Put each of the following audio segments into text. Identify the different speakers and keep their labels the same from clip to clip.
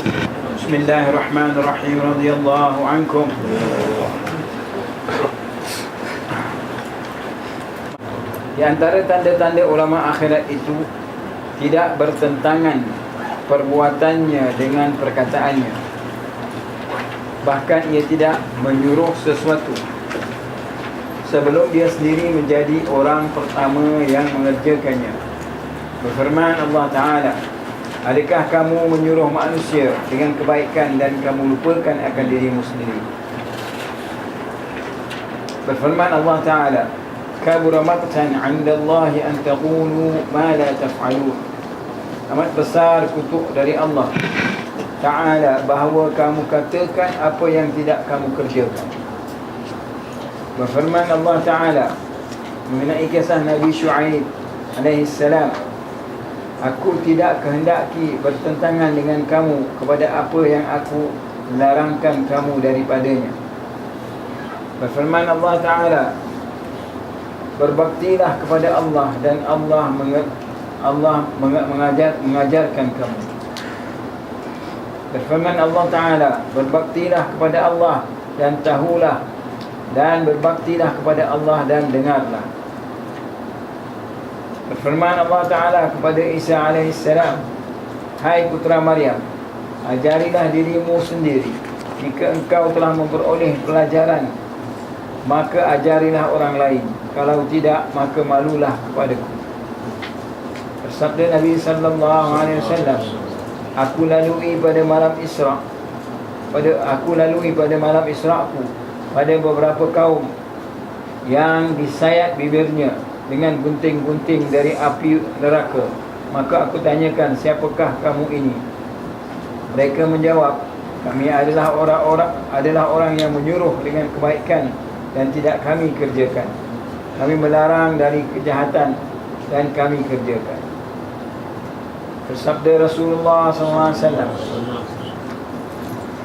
Speaker 1: Bismillahirrahmanirrahim. Radhiyallahu ankum. Di antara tanda-tanda ulama akhirat itu tidak bertentangan perbuatannya dengan perkataannya. Bahkan ia tidak menyuruh sesuatu sebelum dia sendiri menjadi orang pertama yang mengerjakannya. Berfirman Allah Ta'ala, adakah kamu menyuruh manusia dengan kebaikan dan kamu lupakan akan dirimu sendiri? Berfirman Allah Ta'ala, kabura maqtan 'inda Allah an taqulu ma la taf'alun. Amat besar kutuk dari Allah Ta'ala bahawa kamu katakan apa yang tidak kamu kerjakan. Berfirman Allah Ta'ala mengenai kisah Nabi Shu'aib alaihi salam, aku tidak kehendaki bertentangan dengan kamu kepada apa yang aku larangkan kamu daripadanya. Berfirman Allah Ta'ala, berbaktilah kepada Allah dan Allah mengajarkan kamu. Berfirman Allah Ta'ala, berbaktilah kepada Allah dan tahulah, dan berbaktilah kepada Allah dan dengarlah. Berfirman Allah Ta'ala kepada Isa alaihissalam, hai putra Maryam, ajarilah dirimu sendiri. Jika engkau telah memperoleh pelajaran, maka ajarilah orang lain. Kalau tidak, maka malulah kepadaku. Bersabda Nabi sallallahu alaihi wasallam, aku lalui pada malam Isra'ku pada beberapa kaum yang disayat bibirnya dengan gunting-gunting dari api neraka. Maka aku tanyakan, siapakah kamu ini? Mereka menjawab, kami adalah orang yang menyuruh dengan kebaikan dan tidak kami kerjakan. Kami melarang dari kejahatan dan kami kerjakan. Bersabda Rasulullah SAW,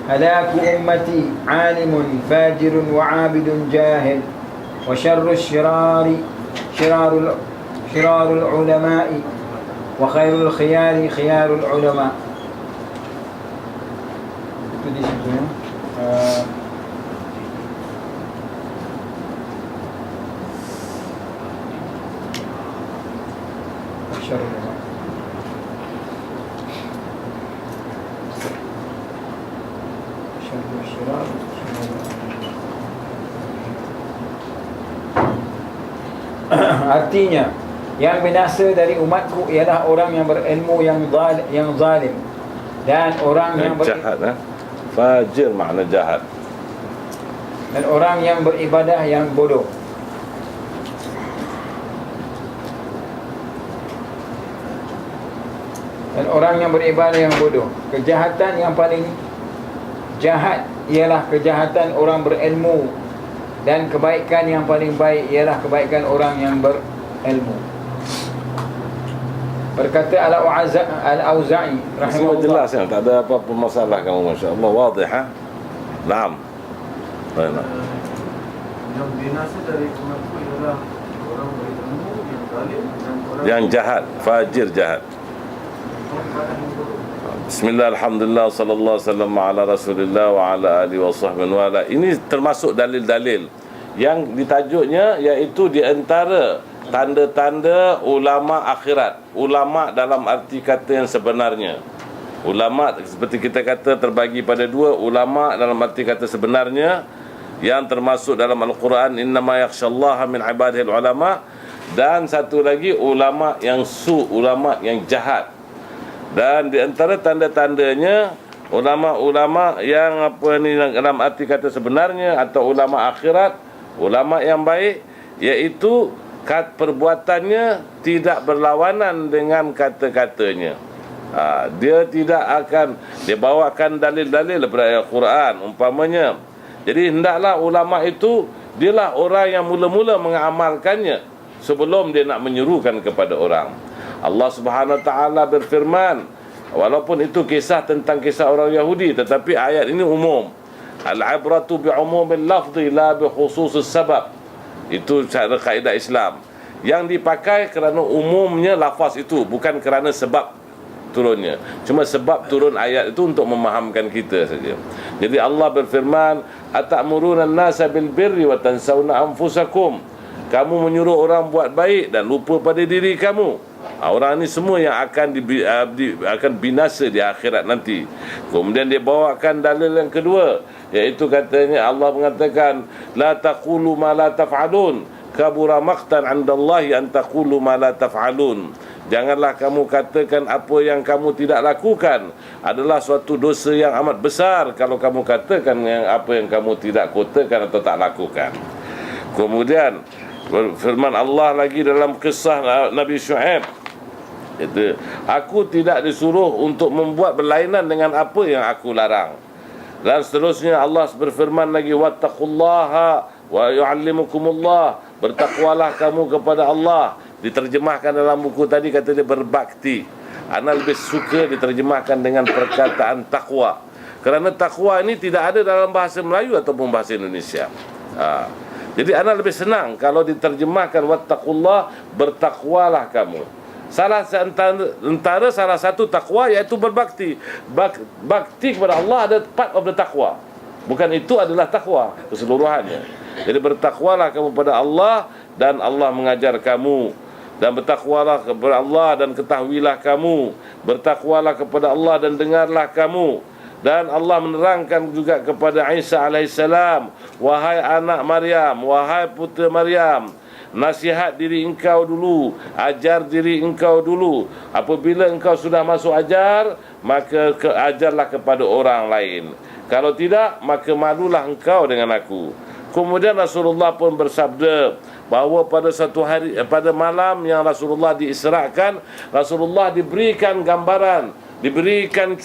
Speaker 1: halaku ummati alimun fajirun wa abidun jahil wa syarrul syirari syirarul ulama'i wa khairul khiyari khiyarul ulama'. Itu di situ ya. Artinya, yang binasa dari umatku ialah orang yang berilmu yang zalim dan orang yang
Speaker 2: jahat. Fajir makna jahat.
Speaker 1: Dan orang yang beribadah yang bodoh. Dan orang yang beribadah yang bodoh. Kejahatan yang paling jahat ialah kejahatan orang berilmu, dan kebaikan yang paling baik ialah kebaikan orang yang berilmu. Berkata Al-Auza'i
Speaker 2: Semua
Speaker 1: rahimahullah,
Speaker 2: jelas ya, tak ada apa-apa masalah kamu, masya-Allah, wadih ha. Naam. Baiklah.
Speaker 3: Yang binasa dari umatku ialah orang berilmu yang zalim dan orang
Speaker 2: Yang jahat, fajir jahat. Bismillah, alhamdulillah, sallallahu alaihi wasallam ala rasulillah wa ala alihi wa sahbihi wa ala. Ini termasuk dalil-dalil yang ditajuknya, iaitu di antara tanda-tanda ulama akhirat. Ulama dalam arti kata yang sebenarnya. Ulama seperti kita kata terbagi pada dua. Ulama dalam arti kata sebenarnya, yang termasuk dalam Al-Quran, innama yakhshallaha min ibadihil ulama. Dan satu lagi ulama yang ulama yang jahat. Dan di antara tanda-tandanya ulama-ulama yang dalam arti kata sebenarnya atau ulama akhirat, ulama yang baik, iaitu perbuatannya tidak berlawanan dengan kata-katanya. Dia tidak akan, dia bawakan dalil-dalil daripada Al-Quran umpamanya. Jadi hendaklah ulama itu, dialah orang yang mula-mula mengamalkannya sebelum dia nak menyerukan kepada orang. Allah Subhanahu Wa Taala berfirman, walaupun itu kisah tentang kisah orang Yahudi, tetapi ayat ini umum. Al-ibratu bi'umumil lafzi la bi khususis sabab. Itu cara kaedah Islam. Yang dipakai kerana umumnya lafaz itu, bukan kerana sebab turunnya. Cuma sebab turun ayat itu untuk memahamkan kita saja. Jadi Allah berfirman, "Atamuruna an-nasa bil birri wa tansawna anfusakum." Kamu menyuruh orang buat baik dan lupa pada diri kamu. Orang ni semua yang akan binasa di akhirat nanti. Kemudian dia bawakan dalil yang kedua, iaitu katanya Allah mengatakan, "La taqulu ma la taf'alun, kabura maqtan 'indallahi an taqulu ma la taf'alun." Janganlah kamu katakan apa yang kamu tidak lakukan. Adalah suatu dosa yang amat besar kalau kamu katakan yang apa yang kamu tidak katakan atau tak lakukan. Kemudian firman Allah lagi dalam kisah Nabi Syuaib, itu, aku tidak disuruh untuk membuat berlainan dengan apa yang aku larang. Dan seterusnya Allah berfirman lagi, wattaqullaha wa yu'allimukumullah, bertakwalah kamu kepada Allah. Diterjemahkan dalam buku tadi kata dia berbakti. Ana lebih suka diterjemahkan dengan perkataan takwa, kerana takwa ini tidak ada dalam bahasa Melayu ataupun bahasa Indonesia. Jadi ana lebih senang kalau diterjemahkan wattaqullah, bertakwalah kamu. Salah satu takwa iaitu berbakti. Bakti kepada Allah ada part of the takwa. Bukan itu adalah takwa keseluruhannya. Jadi bertakwalah kamu kepada Allah dan Allah mengajar kamu. Dan bertakwalah kepada Allah dan ketahuilah kamu. Bertakwalah kepada Allah dan dengarlah kamu. Dan Allah menerangkan juga kepada Isa alaihissalam, wahai anak Maryam, wahai putera Maryam, nasihat diri engkau dulu, ajar diri engkau dulu. Apabila engkau sudah masuk ajar, maka ajarlah kepada orang lain. Kalau tidak, maka malulah engkau dengan aku. Kemudian Rasulullah pun bersabda bahawa pada satu hari, pada malam yang Rasulullah diisrakan, Rasulullah diberikan gambaran, diberikan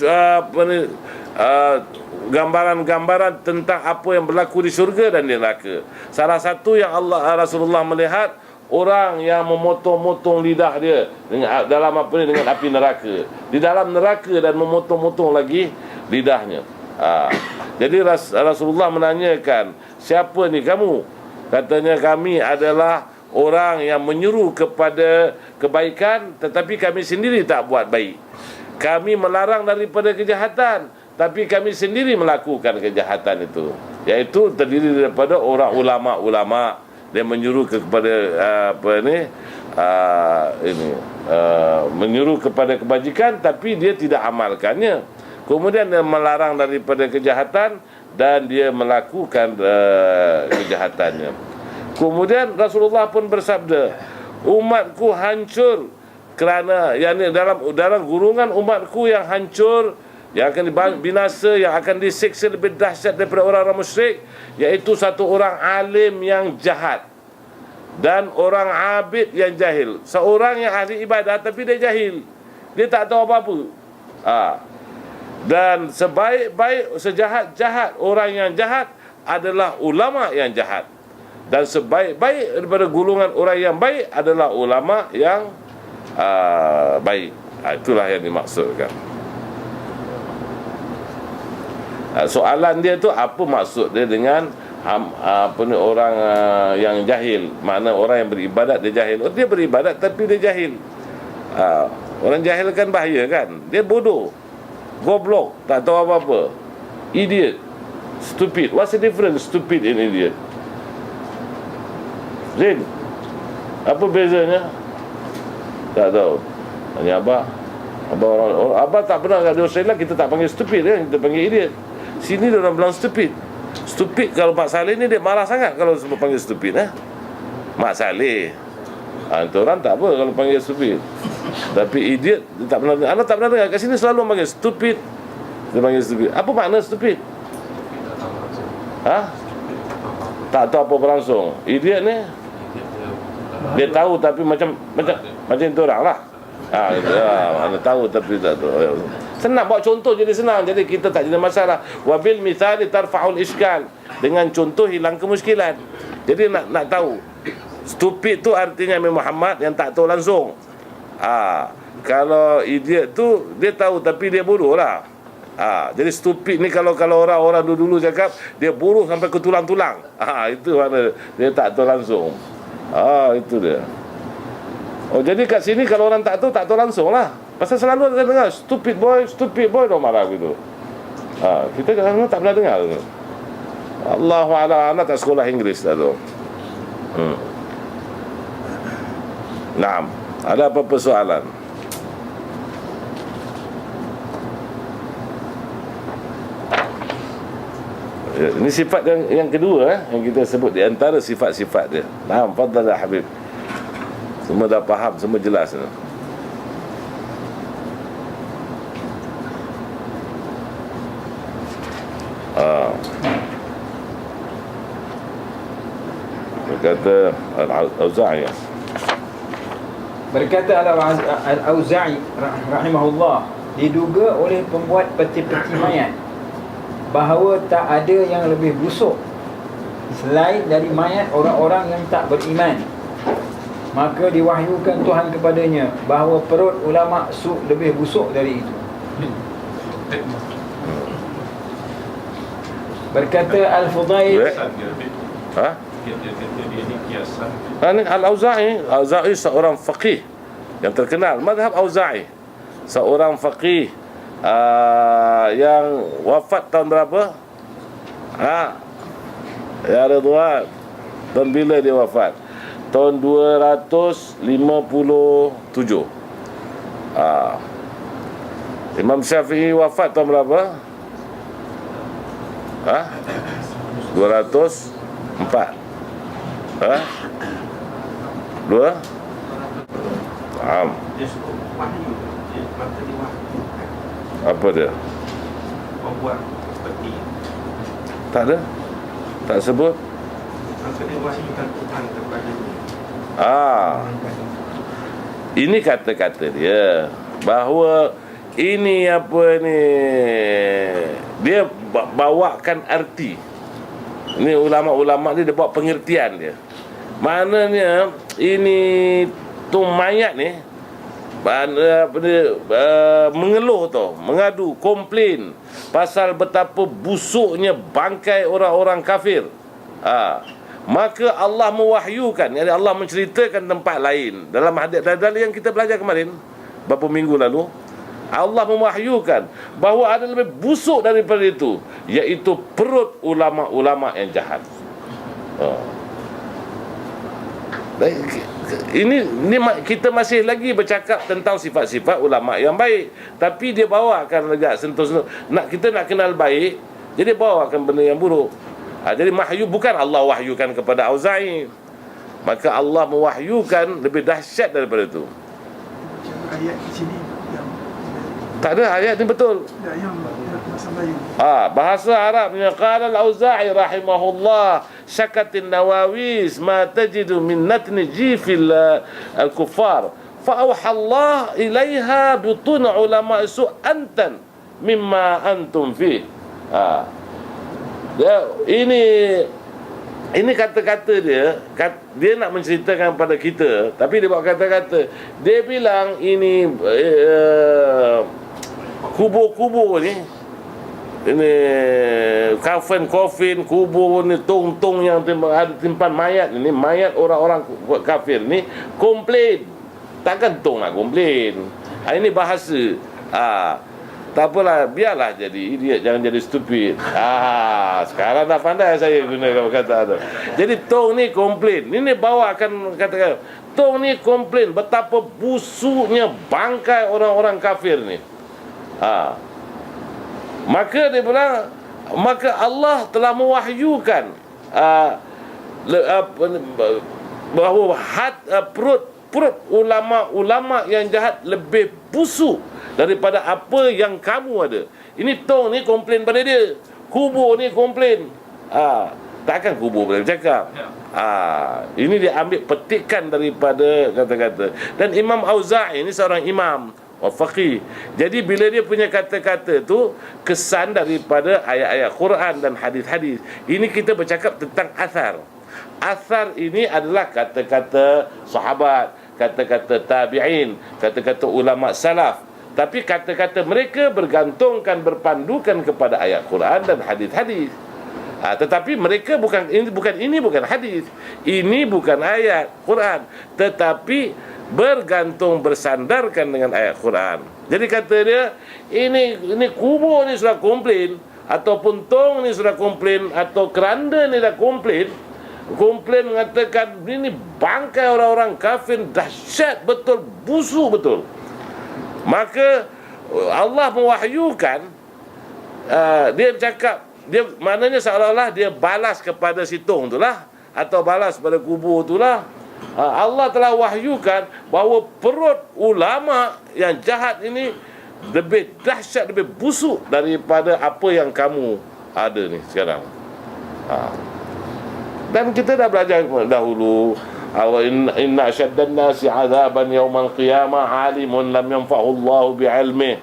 Speaker 2: gambaran-gambaran tentang apa yang berlaku di syurga dan di neraka. Salah satu yang Rasulullah melihat orang yang memotong-motong lidah dia dalam dengan api neraka, di dalam neraka, dan memotong-motong lagi lidahnya. Jadi Rasulullah menanyakan, siapa ni kamu? Katanya, kami adalah orang yang menyuruh kepada kebaikan, tetapi kami sendiri tak buat baik. Kami melarang daripada kejahatan, tapi kami sendiri melakukan kejahatan itu. Iaitu terdiri daripada orang ulama-ulama. Dia menyuruh kepada menyuruh kepada kebajikan, tapi dia tidak amalkannya. Kemudian dia melarang daripada kejahatan dan dia melakukan kejahatannya. Kemudian Rasulullah pun bersabda, umatku hancur kerana dalam gurungan umatku yang hancur, yang akan binasa, yang akan disiksa lebih dahsyat daripada orang-orang musyrik, iaitu satu orang alim yang jahat dan orang abid yang jahil. Seorang yang ahli ibadah tapi dia jahil, dia tak tahu apa-apa. Dan sebaik-baik, sejahat-jahat orang yang jahat adalah ulama yang jahat. Dan sebaik-baik daripada golongan orang yang baik adalah ulama yang baik. Itulah yang dimaksudkan. Soalan dia tu, apa maksud dia dengan orang yang jahil? Mana orang yang beribadat dia jahil? Dia beribadat tapi dia jahil. Orang jahil kan bahaya kan? Dia bodoh, goblok, tak tahu apa-apa, idiot, stupid. What's the difference stupid and idiot? Zin, apa bezanya? Tak tahu. Tanya Abah. Abah tak pernah di Australia, kita tak panggil stupid kan? Kita panggil idiot. Sini dia orang bilang stupid. Stupid, kalau Mak Saleh ni dia marah sangat kalau sebut panggil stupid. Mak Saleh, itu orang tak apa kalau panggil stupid. Tapi idiot dia tak pernah. Anak tak pernah dengar. Kat sini selalu panggil stupid. Dia panggil stupid. Apa makna stupid? Tak tahu apa berlangsung. Idiot ni dia tahu tapi macam itu orang lah. Mana tahu tapi tak tahu. Senang, bawa contoh jadi senang. Jadi kita tak jadi masalah. Wabil mithali tarfa'ul iskal. Dengan contoh hilang kemuskilan. Jadi nak tahu, stupid tu artinya Muhammad yang tak tahu langsung. Kalau idiot tu dia tahu tapi dia bodoh lah. Jadi stupid ni kalau orang dulu cakap dia bodoh sampai ke tulang-tulang. Itu mana dia tak tahu langsung. Itu dia. Jadi kat sini kalau orang tak tahu langsung lah. Pasal selalu ada dengar stupid boy, dia marah gitu. Kita kadang-kadang tak pernah dengar tu. Allahu a'lam, anak tak sekolah Inggeris dah tu. Naam. Ada apa-apa soalan? Ini sifat yang kedua yang kita sebut di antara sifat-sifat dia. Naam, fadhal ya Habib. Semua dah faham, semua jelas. Berkata Al-Auza'i,
Speaker 1: Al-Auza'i rahimahullah, diduga oleh pembuat peti-peti mayat bahawa tak ada yang lebih busuk selain dari mayat orang-orang yang tak beriman. Maka diwahyukan Tuhan kepadanya bahawa perut ulama su lebih busuk dari itu. Berkata Al-Fudail,
Speaker 2: Ini Al-Auza'i seorang faqih yang terkenal, mazhab Auza'i, seorang faqih yang wafat tahun berapa? Ya Ridwan, tahun bila dia wafat? Tahun 257. Imam Syafi'i wafat tahun berapa? 204. Dua? Apa dia?
Speaker 4: Membuat peti.
Speaker 2: Tak ada? Tak sebut?
Speaker 4: Maka dia wahyukan Tuhan kepada dia.
Speaker 2: Ini kata-kata dia bahawa ini apa ni, dia bawakan arti. Ini ulama-ulama dia bawa pengertian dia. Maknanya ini tu mayat ni mengeluh tau, mengadu, komplain pasal betapa busuknya bangkai orang-orang kafir. Maka Allah mewahyukan, yani Allah menceritakan tempat lain dalam hadis yang kita belajar kemarin beberapa minggu lalu. Allah mewahyukan bahawa ada lebih busuk daripada itu, iaitu perut ulama-ulama yang jahat. Ini kita masih lagi bercakap tentang sifat-sifat ulama yang baik, tapi dia bawakan agak sentuh-sentuh. Kita nak kenal baik, jadi bawakan benda yang buruk. Jadi wahyu bukan Allah wahyukan kepada Auza'i, maka Allah mewahyukan lebih dahsyat daripada itu.
Speaker 5: Ayat di sini
Speaker 2: tak ada ayat ni betul.
Speaker 5: yang bahasa Melayu.
Speaker 2: Bahasa Arabnya qala Al-Auza'i rahimahullah syakatin nawawis ma tajidu min natni jifil al-kuffar fa awha Allah ilaiha butun ulama su antan mimma antum fi. Ini kata-kata dia nak menceritakan pada kita, tapi dia bawa kata-kata. Dia bilang ini kubur-kubur ni, ini kafan kubur ni, tong-tong yang ada timpan mayat ni, mayat orang-orang kafir ni, komplain. Takkan tong nak komplain. Ini bahasa. Tak apalah, biarlah jadi idiot, jangan jadi stupid. Sekarang dah pandai saya gunakan kata tu. Jadi tong ni komplain. Ini bawakan kata-kata. Tong ni komplain betapa busuknya bangkai orang-orang kafir ni. Maka dia bilang, maka Allah telah mewahyukan bahawa perut ulama-ulama yang jahat lebih busuk daripada apa yang kamu ada. Ini tong ni komplain pada dia, kubur ni komplain. Takkan kubur boleh bercakap. Ini dia ambil petikan daripada kata-kata. Dan Imam Auza'i ni seorang imam faqih. Jadi bila dia punya kata-kata tu kesan daripada ayat-ayat Quran dan hadis-hadis. Ini kita bercakap tentang athar. Athar ini adalah kata-kata sahabat, kata-kata tabi'in, kata-kata ulama salaf. Tapi kata-kata mereka bergantungkan, berpandukan kepada ayat Quran dan hadis-hadis. Tetapi mereka bukan hadis. Ini bukan ayat Quran, tetapi bergantung bersandarkan dengan ayat Quran. Jadi kata dia, ini kubur ni sudah komplain, ataupun tong ni sudah komplain, atau keranda ni dah komplain mengatakan ini bangkai orang-orang kafir dahsyat betul, busuk betul. Maka Allah mewahyukan, dia cakap, dia maknanya seolah-olah dia balas kepada si tong itulah, atau balas pada kubur itulah. Allah telah wahyukan bahawa perut ulama yang jahat ini lebih dahsyat, lebih busuk daripada apa yang kamu ada ni sekarang. Dan kita dah belajar dahulu, inna syaddan nasi azaban yawmal qiyamah alimun lam yanfa'u Allah bi'ilmih.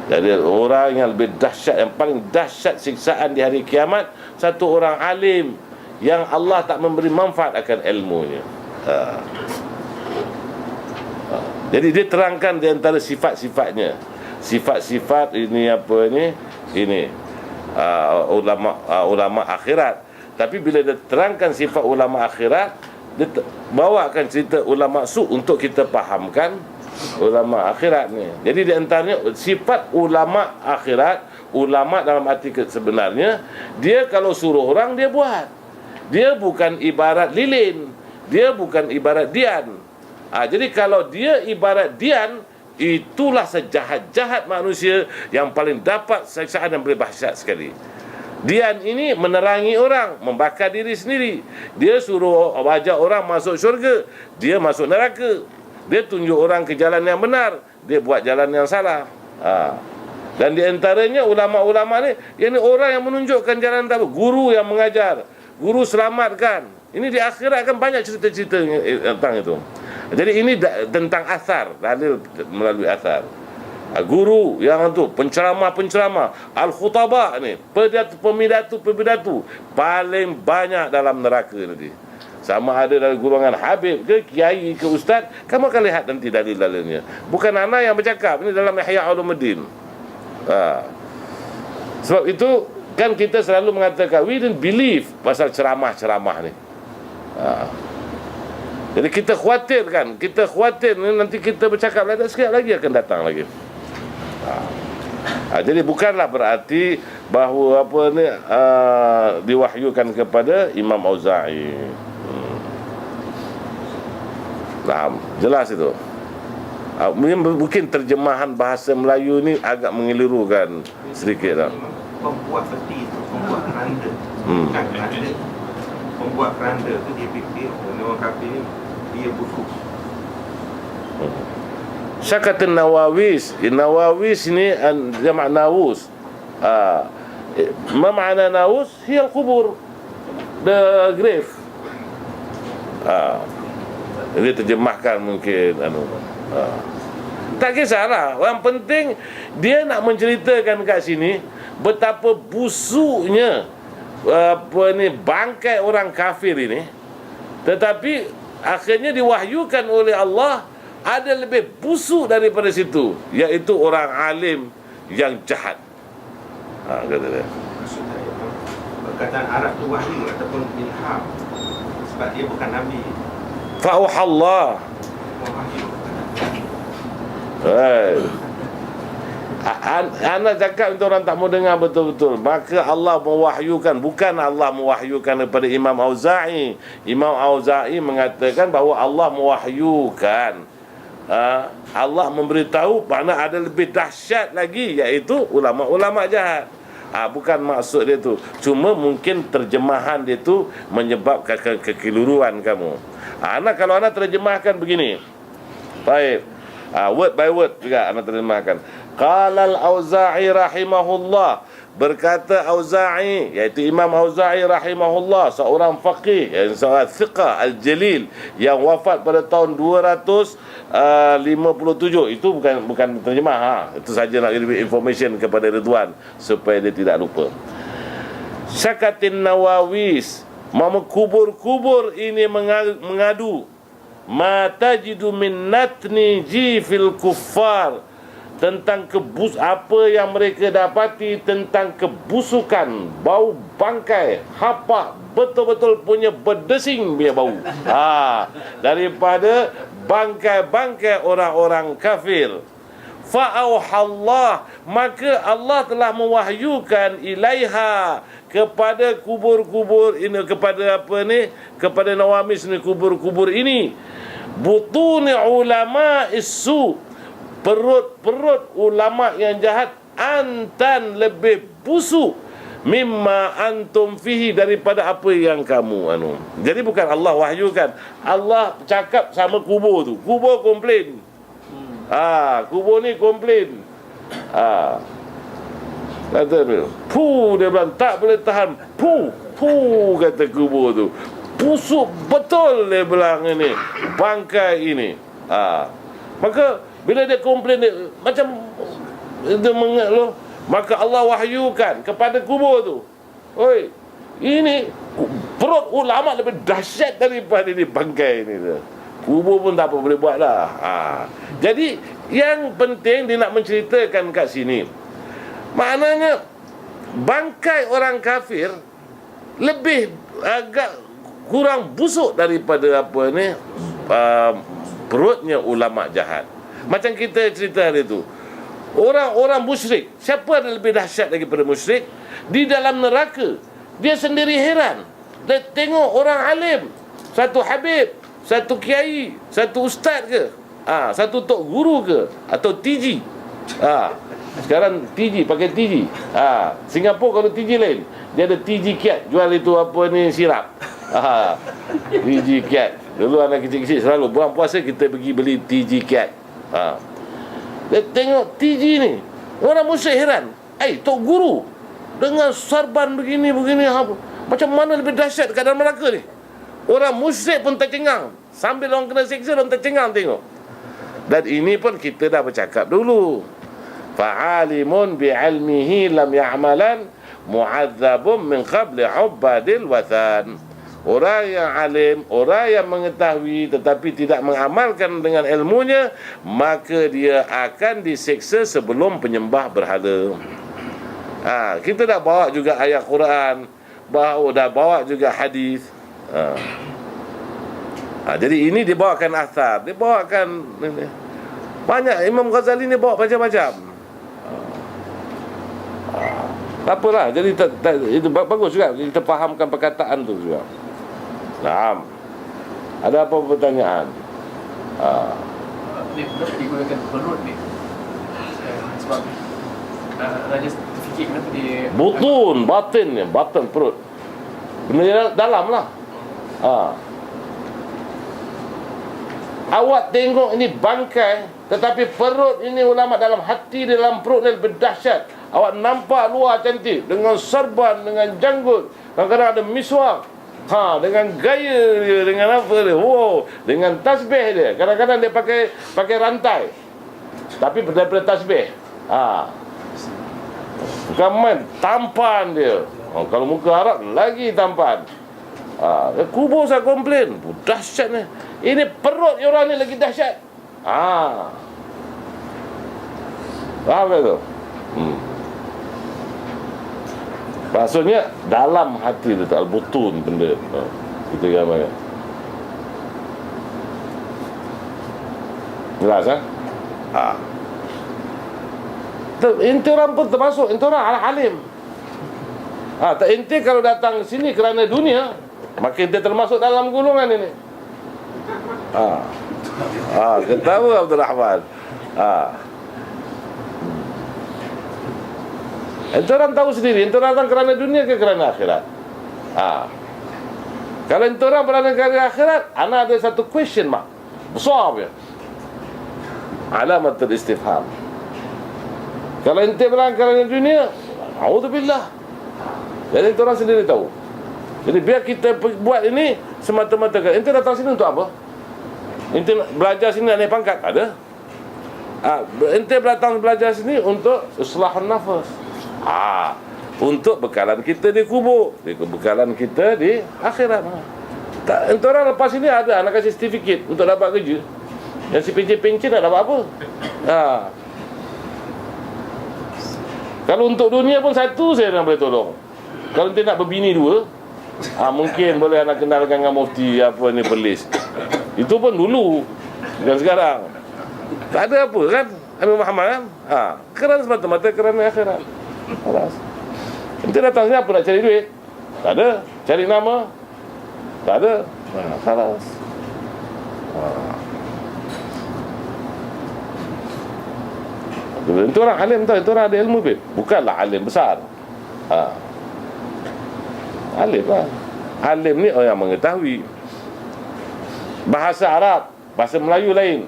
Speaker 2: Jadi orang yang lebih dahsyat, yang paling dahsyat siksaan di hari kiamat, satu orang alim yang Allah tak memberi manfaat akan ilmunya. Jadi dia terangkan di antara sifat-sifatnya. Sifat-sifat ini apa ni? Ini ulama akhirat. Tapi bila dia terangkan sifat ulama akhirat, dia bawakan cerita ulama su untuk kita fahamkan ulama akhirat ni. Jadi di antaranya sifat ulama akhirat, ulama dalam arti sebenarnya, dia kalau suruh orang dia buat. Dia bukan ibarat lilin, dia bukan ibarat dian. Jadi kalau dia ibarat dian, itulah sejahat-jahat manusia yang paling dapat siksaan yang paling dahsyat sekali. Dian ini menerangi orang, membakar diri sendiri. Dia suruh ajak orang masuk syurga, dia masuk neraka. Dia tunjuk orang ke jalan yang benar, dia buat jalan yang salah. Dan di antaranya ulama-ulama ni, yang ni orang yang menunjukkan jalan tahu, guru yang mengajar, guru selamatkan. Ini di akhirat kan banyak cerita-cerita tentang itu. Jadi ini tentang asar, dalil melalui asar. Guru yang tu penceramah al-khutaba ni, pemidatu paling banyak dalam neraka nanti. Sama ada dari golongan habib ke kiai ke ustaz, kamu akan lihat nanti dalil-dalilnya. Bukan anak yang bercakap, ini dalam Ihya Ulumuddin. Sebab itu kan kita selalu mengatakan we don't believe pasal ceramah-ceramah ni. Jadi kita khawatir nanti kita bercakap lagi sikit lagi akan datang lagi. Jadi bukanlah berarti bahawa apa ni diwahyukan kepada Imam Auza'i. Jelas itu. Mungkin terjemahan bahasa Melayu ni agak mengelirukan sedikit lah.
Speaker 4: Pembuat peti tu, pembuat keranda. Bukan keranda. Pembuat keranda tu dia fikir orang kafir ni dia busuk.
Speaker 2: Syakatun Nawawis. Nawawis ni jamak nawus. Ma makna nawus? Hiya al-qubur, the grave. Ini terjemahkan mungkin tak kisahlah. Yang penting dia nak menceritakan kat sini betapa busuknya bangkai orang kafir ini. Tetapi akhirnya diwahyukan oleh Allah ada lebih busuk daripada situ, iaitu orang alim yang jahat. Kata dia.
Speaker 4: Maksudnya perkataan Arab tu wahyu ataupun ilham, sebab dia bukan Nabi.
Speaker 2: Fa'uhallah. Anak cakap itu orang tak mau dengar betul-betul. Maka Allah mewahyukan, bukan Allah mewahyukan kepada Imam Auza'i. Imam Auza'i mengatakan bahawa Allah mewahyukan, Allah memberitahu mana ada lebih dahsyat lagi, iaitu ulama-ulama jahat. Bukan maksud dia tu. Cuma mungkin terjemahan dia tu menyebabkan kekeliruan kamu. Kalau anak terjemahkan begini, baik, word by word juga anak terjemahkan. Qala al-Auza'i rahimahullah, berkata Auza'i, iaitu Imam Auza'i rahimahullah, seorang faqih, seorang thiqah al-jalil yang wafat pada tahun 257. Itu bukan terjemah. Itu saja nak beri information kepada Ridwan supaya dia tidak lupa. Syakatin Nawawis, kubur-kubur ini mengadu, ma tajidu min natni jifil kuffar, tentang apa yang mereka dapati tentang kebusukan, bau bangkai, hapak, betul-betul punya berdesing punya bau. Daripada bangkai-bangkai orang-orang kafir. Fa'auhallah, maka Allah telah mewahyukan ilaiha, kepada kubur-kubur ini, kepada Nawamis ni, kubur-kubur ini, butuni ulama isu, perut-perut ulama yang jahat, antan lebih busuk mimma antum fihi, daripada apa yang kamu anu. Jadi bukan Allah wahyukan, Allah cakap sama kubur tu. Kubur komplain. Kubur ni komplain. Kata dia, dia bilang tak boleh tahan. Kata kubur tu. Busuk betul dia bilang ini, bangkai ini. Maka bila dia komplain dia, macam dia mengat loh, maka Allah wahyukan kepada kubur tu, oi, ini perut ulama lebih dahsyat daripada ini bangkai ini tu. Kubur pun tak apa boleh buat dah. Jadi yang penting dia nak menceritakan kat sini, maknanya bangkai orang kafir lebih agak kurang busuk daripada perutnya ulama jahat. Macam kita cerita hari tu, orang-orang musyrik, siapa ada lebih dahsyat daripada musyrik? Di dalam neraka dia sendiri heran. Dia tengok orang alim, satu habib, satu kiai, satu ustaz ke, satu tok guru ke, atau TG. Sekarang TG, pakai TG. Singapura kalau TG lain, dia ada TG Kiat, jual itu sirap. TG Kiat. Dulu anak kecil-kecil selalu bulan puasa kita pergi beli TG Kiat. Dia tengok TG ni, orang musyrik heran. Tok guru dengan sarban begini macam mana lebih dahsyat keadaan neraka ni? Orang musyrik pun tercengang, sambil orang kena siksa orang tercengang tengok. Dan ini pun kita dah bercakap dulu, fa'alimun bi'ilmihi lam ya'malan mu'adzabun min qabli ubadil wathan. Orang yang alim, orang yang mengetahui tetapi tidak mengamalkan dengan ilmunya, maka dia akan diseksa sebelum penyembah berhala. Kita dah bawa juga ayat Quran, dah bawa juga hadis. Jadi ini dibawakan athar, dibawakan banyak. Imam Ghazali ni bawa macam-macam. Tak apalah, jadi itu bagus juga kita fahamkan perkataan tu juga. Naam. Ada apa pertanyaan?
Speaker 6: Ni kenapa digunakan perut ni? Sebab Raja fikir kenapa dia
Speaker 2: Butun, batin perut. Benda dalam lah. Awak tengok ini bangkai, tetapi perut ini ulama dalam hati, dalam perut ni lebih dahsyat. Awak nampak luar cantik, dengan serban, dengan janggut, kadang-kadang ada miswak, dengan gaya dia, dengan apa dia, dengan tasbih dia. Kadang-kadang dia pakai rantai, tapi daripada tasbih. Bukan main, tampan dia. Kalau muka Arab lagi tampan. Kubur saya komplain, dahsyat ni. Ini perut orang ni lagi dahsyat. Faham tak tu? Maksudnya dalam hati tu, al-butun benda. Kita gambar. Jelas Ente orang pun termasuk, ente orang alim. Ente kalau datang sini kerana dunia, maka ente termasuk dalam golongan ini. Ketawa Abdul Rahman. Ente orang tahu sendiri, ente orang datang kerana dunia ke kerana akhirat? Kalau ente orang berada kerana akhirat, ana ada satu question mark besar dia, alamatul istifham. Kalau ente berada kerana dunia, a'udzubillah. Jadi ente orang sendiri tahu. Jadi biar kita buat ini semata-mata, ente datang sini untuk apa? Ente belajar sini nak naik pangkat? Ada. Ente datang belajar sini untuk islahun nafas. Untuk bekalan kita di kubur, bekalan kita di akhirat. Ente orang lepas ini ada nak kasih sertifikat untuk dapat kerja. Yang si pencen-pencen nak dapat apa? Kalau untuk dunia pun satu saya nak boleh tolong. Kalau dia nak berbini dua, mungkin boleh nak kenalkan dengan mufti apa ni Perlis. Itu pun dulu, bukan sekarang. Tak ada apa kan Habib Muhammad kan. Kerana semata-mata kerana akhirat. Alas. Nanti datang siapa nak cari duit? Tak ada. Cari nama? Tak ada. Alas. Itu orang alim tau, itu orang ada ilmu pun. Bukanlah alim besar. Alim lah. Alim ni orang yang mengetahui bahasa Arab, bahasa Melayu lain.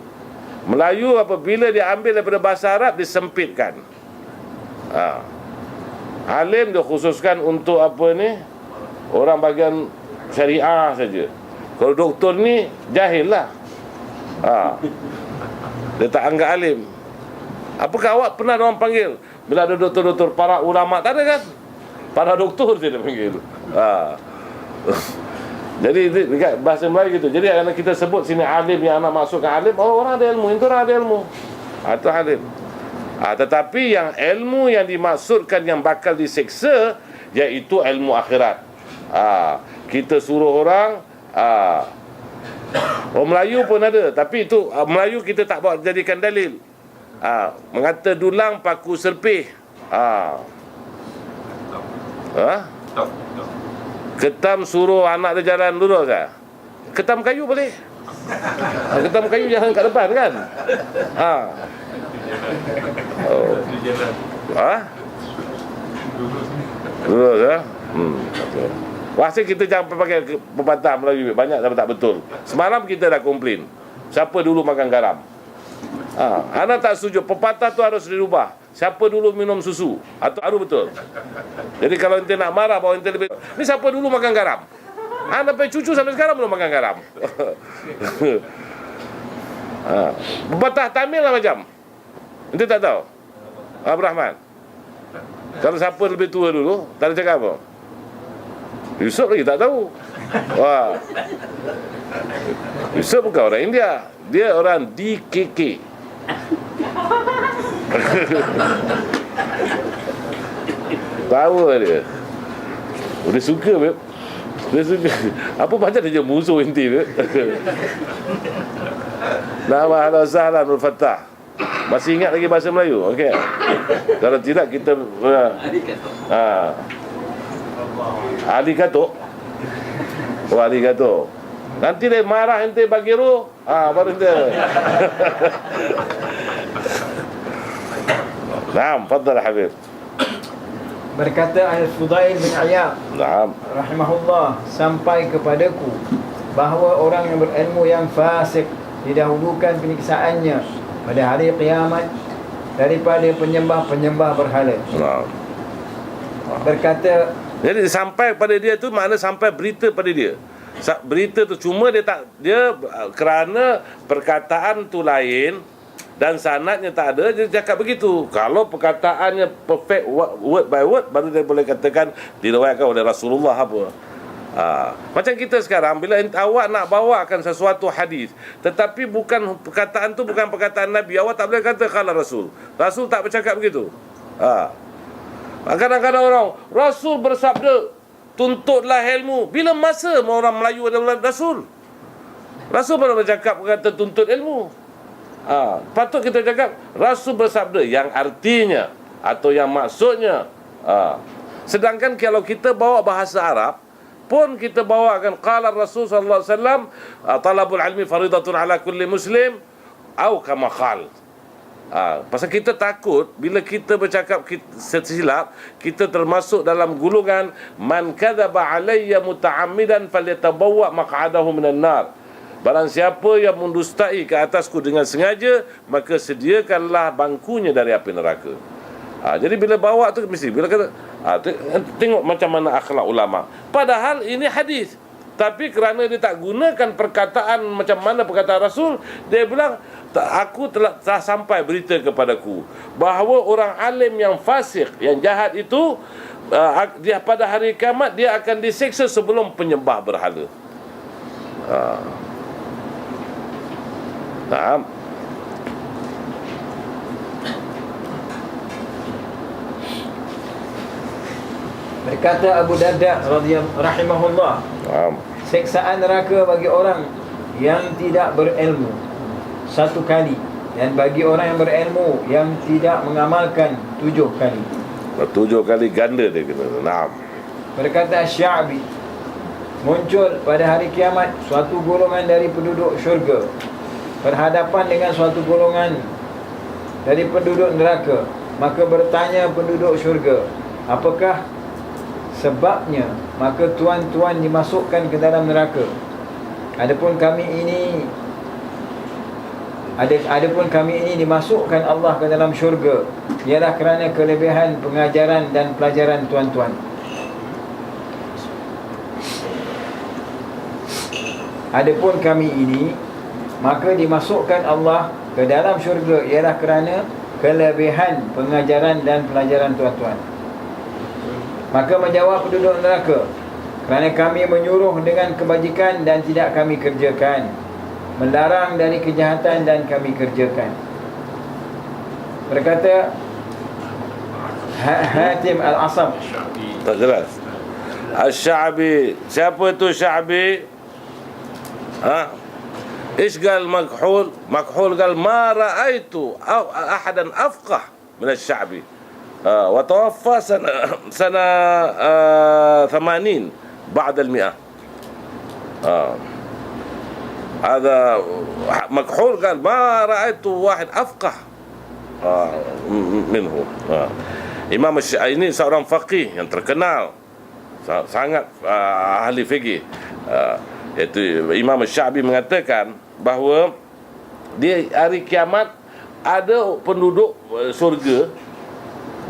Speaker 2: Melayu apabila dia ambil daripada bahasa Arab, disempitkan. Alim dia khususkan untuk apa ni, orang bahagian syariah saja. Kalau doktor ni jahil lah. Dia tak anggap alim. Apakah awak pernah orang panggil bila ada doktor-doktor para ulama? Tak ada kan? Para doktor je dia panggil. Jadi dekat bahasa Melayu gitu. Jadi kalau kita sebut sini alim, yang anak masukkan alim, orang ada ilmu, itu orang ada ilmu. Itu alim. Tetapi yang ilmu yang dimaksudkan yang bakal diseksa, iaitu ilmu akhirat. Kita suruh orang, orang Melayu pun ada, tapi itu Melayu kita tak bawa jadikan dalil. Mengata dulang paku serpih. Ketam suruh anak dia jalan lurus lah. Ketam kayu boleh. Ketam kayu jalan kat depan kan. Lurus lah. Wahsi kita jangan pakai pepatah Melayu banyak tapi tak betul. Semalam kita dah komplain, siapa dulu makan garam. Anak tak setuju. Pepatah tu harus dirubah. Siapa dulu minum susu? Atau aru betul. Jadi kalau ente nak marah bahawa ente lebih, ni siapa dulu makan garam? Anak sampai cucu sampai sekarang belum makan garam. Pepatah Tamil lah macam. Ente tak tahu? Abdul Rahman. Kalau siapa lebih tua dulu, tak ada cakap apa? Yusuf lagi tak tahu. Yusuf bukan orang India. Dia orang DKK. Tahu dia. Dia suka beb. Dia suka. Apa macam dia musuh inti beb. Nama Ahlan Sahlan Nur Fattah. Masih ingat lagi bahasa Melayu? Okey. Kalau tidak kita Ali Kato. Ali Kato. Nanti dia marah ente bagi roh. Baru dia. Naam, fadhal Habib.
Speaker 1: Berkata Al-Fudail bin Iyad,
Speaker 2: Naam,
Speaker 1: rahimahullah, sampai kepadaku bahawa orang yang berilmu yang fasik didahulukan penyiksaannya pada hari kiamat daripada penyembah-penyembah berhala.
Speaker 2: naam.
Speaker 1: Berkata,
Speaker 2: Jadi sampai pada dia tu makna sampai berita pada dia. Berita tu cuma dia kerana perkataan tu lain dan sanadnya tak ada, dia cakap begitu. Kalau perkataannya perfect word by word, baru dia boleh katakan diriwayatkan oleh Rasulullah apa. Macam kita sekarang, bila awak nak bawakan sesuatu hadis, tetapi bukan perkataan tu bukan perkataan Nabi, awak tak boleh kata qala Rasul. Rasul tak bercakap begitu. Kadang-kadang orang, Rasul bersabda, tuntutlah ilmu. Bila masa orang Melayu adalah Rasul? Rasul baru bercakap kata tuntut ilmu. Patut kita cakap Rasul bersabda, yang artinya atau yang maksudnya. Sedangkan kalau kita bawa bahasa Arab pun kita bawakan qala Rasul sallallahu alaihi wasallam, talabul ilmi faridatun ala kulli muslim atau kama qala. Pasal kita takut bila kita bercakap silap, kita termasuk dalam gulungan man kadzaba alayya muta'ammidan falyatabawwa maq'adahu minan nar. Barang siapa yang mendustai ke atasku dengan sengaja, maka sediakanlah bangkunya dari api neraka. Jadi bila bawa tu mesti bila kata tengok macam mana akhlak ulama. Padahal ini hadis, tapi kerana dia tak gunakan perkataan macam mana perkataan Rasul, dia bilang aku telah sampai berita kepadaku bahawa orang alim yang fasik, yang jahat itu dia pada hari kiamat dia akan diseksa sebelum penyembah berhala. Naam.
Speaker 1: Berkata Abu Darda rahimahullah, siksaan neraka bagi orang yang tidak berilmu 1 kali, dan bagi orang yang berilmu yang tidak mengamalkan 7 kali.
Speaker 2: 7 kali ganda dia kena. Naam.
Speaker 1: Berkata Sya'bi, muncul pada hari kiamat suatu golongan dari penduduk syurga berhadapan dengan suatu golongan dari penduduk neraka. Maka bertanya penduduk syurga, apakah sebabnya? Maka tuan-tuan dimasukkan ke dalam neraka. Adapun kami ini dimasukkan Allah ke dalam syurga, ialah kerana kelebihan pengajaran dan pelajaran tuan-tuan. Adapun kami ini, maka dimasukkan Allah ke dalam syurga, ialah kerana kelebihan pengajaran dan pelajaran tuan-tuan. Maka menjawab penduduk neraka, kerana kami menyuruh dengan kebajikan dan tidak kami kerjakan, melarang dari kejahatan dan kami kerjakan. Berkata Hatim Al-Asam,
Speaker 2: Tak jelas. Al-Sya'bi. Siapa tu Sya'bi? إيش قال مكحول قال ما رأيت أحدا أفقه من الشعبي وتوفى سنة 80 بعد 100. هذا مكحول قال ما رأيت واحد أفقه منه. Imam Syafi'i ini seorang faqih yang terkenal, sangat ahli fikih. Iaitu Imam Syafi'i mengatakan bahawa di hari kiamat ada penduduk syurga,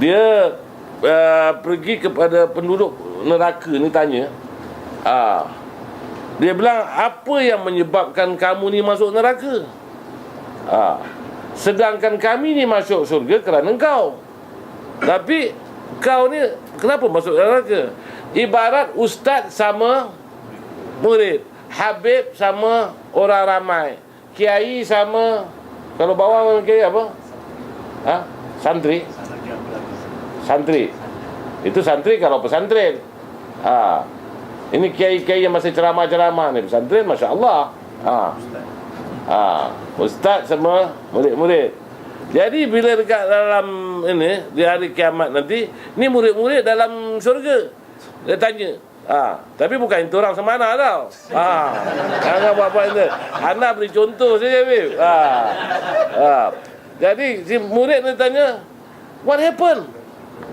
Speaker 2: dia pergi kepada penduduk neraka ni, tanya, dia bilang, apa yang menyebabkan kamu ni masuk neraka? Sedangkan kami ni masuk syurga kerana engkau, tapi kau ni kenapa masuk neraka? Ibarat ustaz sama murid, habib sama orang ramai, kiai sama, kalau bawah kiai apa? Santri. Itu santri kalau pesantren. Ini kiai-kiai yang masih ceramah-ceramah ni, pesantren, masya-Allah. Ustaz sama murid-murid. Jadi bila dekat dalam ini, di hari kiamat nanti, ni murid-murid dalam syurga, dia tanya, tapi bukan itu orang semana tau. Jangan buat-buat itu. Anak beri contoh saja, Bib. Jadi si murid ni tanya, what happened,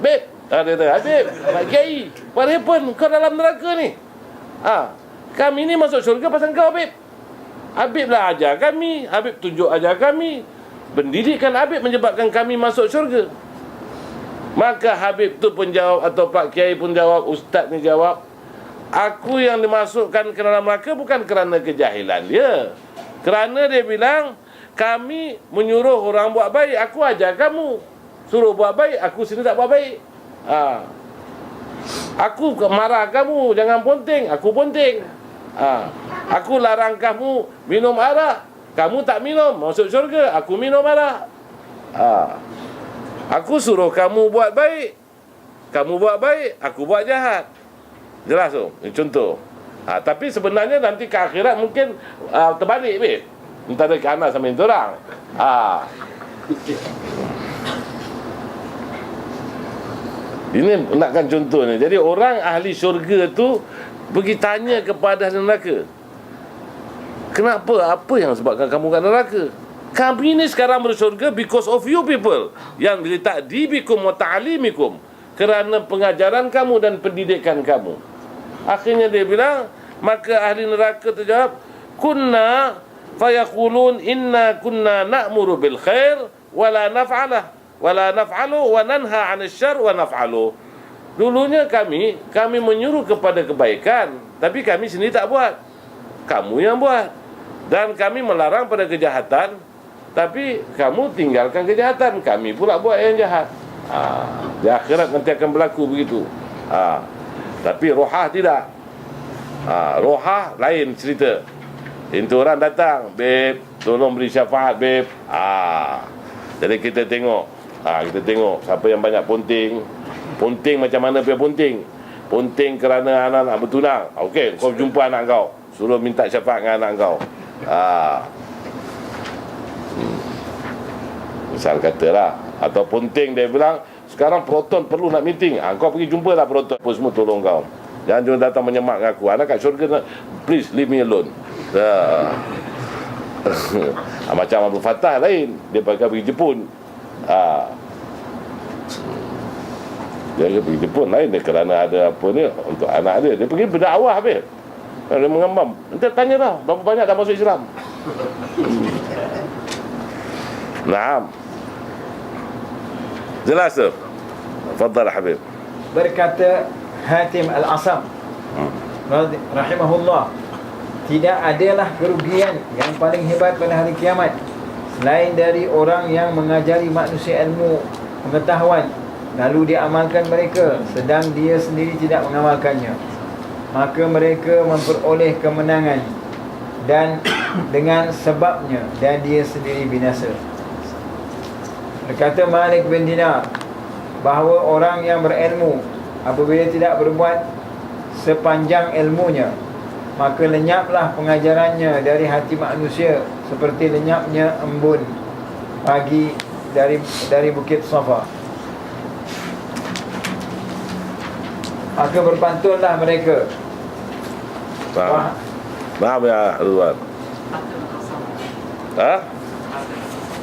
Speaker 2: Bib? Dia kata, Habib, Pak Kiai, what happened? Kau dalam neraka ni. Kami ni masuk syurga pasal kau, Habib. Habib lah ajar kami, Habib tunjuk ajar kami. Pendidikan Habib menyebabkan kami masuk syurga. Maka Habib tu pun jawab, atau Pak Kiai pun jawab, ustaz ni jawab, aku yang dimasukkan ke dalam neraka bukan kerana kejahilan dia, kerana dia bilang, kami menyuruh orang buat baik, aku ajar kamu suruh buat baik, aku sini tak buat baik. Aku marah kamu jangan ponting, aku ponting. Aku larang kamu minum arak, kamu tak minum, masuk syurga, aku minum arak. Aku suruh kamu buat baik, kamu buat baik, aku buat jahat. Jelas tu, ini contoh. Tapi sebenarnya nanti ke akhirat mungkin terbalik, Bib. Antara kanan sama itu orang. Ini nakkan contoh ni. Jadi orang ahli syurga tu pergi tanya kepada ahli neraka, kenapa? Apa yang sebabkan kamu kat neraka? Kami ni sekarang bersyurga because of you people, yang lita'dibikum wa ta'alimikum, kerana pengajaran kamu dan pendidikan kamu. Akhirnya dia bilang, maka ahli neraka terjawab, kunna fayaqulun inna kunna na'muru bil khair wala naf'alu wa nanha 'anil syarr wa naf'alu. Dulunya kami menyuruh kepada kebaikan, tapi kami sendiri tak buat, kamu yang buat. Dan kami melarang pada kejahatan, tapi kamu tinggalkan kejahatan, kami pula buat yang jahat. Di akhirat nanti akan berlaku begitu. Tapi rohah tidak. Rohah lain cerita. Itu orang datang, Beb, tolong beri syafaat, Beb. Jadi kita tengok siapa yang banyak ponting. Ponting macam mana punya ponting. Ponting kerana anak nak bertunang. Okey, kau jumpa anak kau, suruh minta syafaat dengan anak kau. Misal katalah, atau Ponting dia bilang sekarang Proton perlu nak meeting. Kau pergi jumpa lah Proton, apa semua tolong kau. Jangan datang menyemak dengan aku. Anak kat syurga, please leave me alone. Macam Abdul Fattah lain, dia pergi Jepun. Dia pergi Jepun lain dia kerana ada apa ni untuk anak dia. Dia pergi berdakwah habis. Dia mengembam. Nanti tanya dah berapa banyak dah masuk Islam. Naam. Jelas tu. Fadhal Habib.
Speaker 1: Berkata Hatim Al-Asam rahimahullah, tidak adalah kerugian yang paling hebat pada hari kiamat selain dari orang yang mengajari manusia ilmu pengetahuan, lalu dia amalkan mereka sedang dia sendiri tidak mengamalkannya, maka mereka memperoleh kemenangan dan dengan sebabnya dan dia sendiri binasa. Berkata Malik bin Dinar bahawa orang yang berilmu apabila tidak berbuat sepanjang ilmunya, maka lenyaplah pengajarannya dari hati manusia seperti lenyapnya embun pagi dari bukit Safa. Maka berpantunlah mereka.
Speaker 2: Maaf ya Ridwan.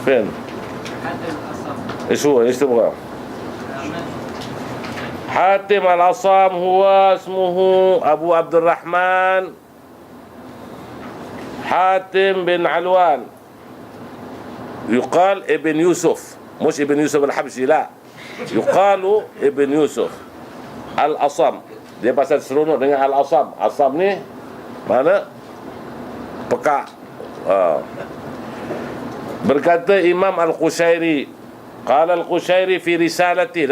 Speaker 2: Fin. Isu bukan. Hatim Al-Asam huwa ismuhu Abu Abdurrahman Hatim bin Alwan, يقال ابن يوسف، مش ابن يوسف الحبشي، لا، يقال ابن يوسف Al-Asam. Dia pasal seronok dengan Al-Asam. Asam ni mana? Pekak. Berkata Imam Al-Qushairi, qala Al-Qushairi fi risalati,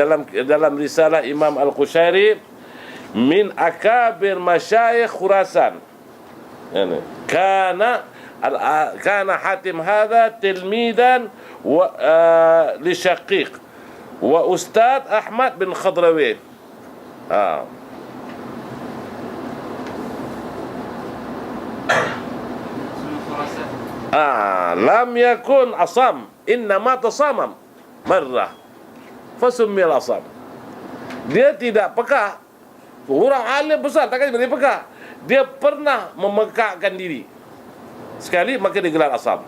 Speaker 2: dalam risalah Imam Al-Qushairi, min akabir masyayikh Khurasan, yani kana Hatim hadha tilmidan li Syaqiq wa Ustad Ahmad bin Khadrawi. Lam yakun asam, innama tasamam marrah fasummi al-asam. Dia tidak pekak. Orang alim besar takkan dia pekak. Dia pernah memekakkan diri sekali, maka dia gelar asam.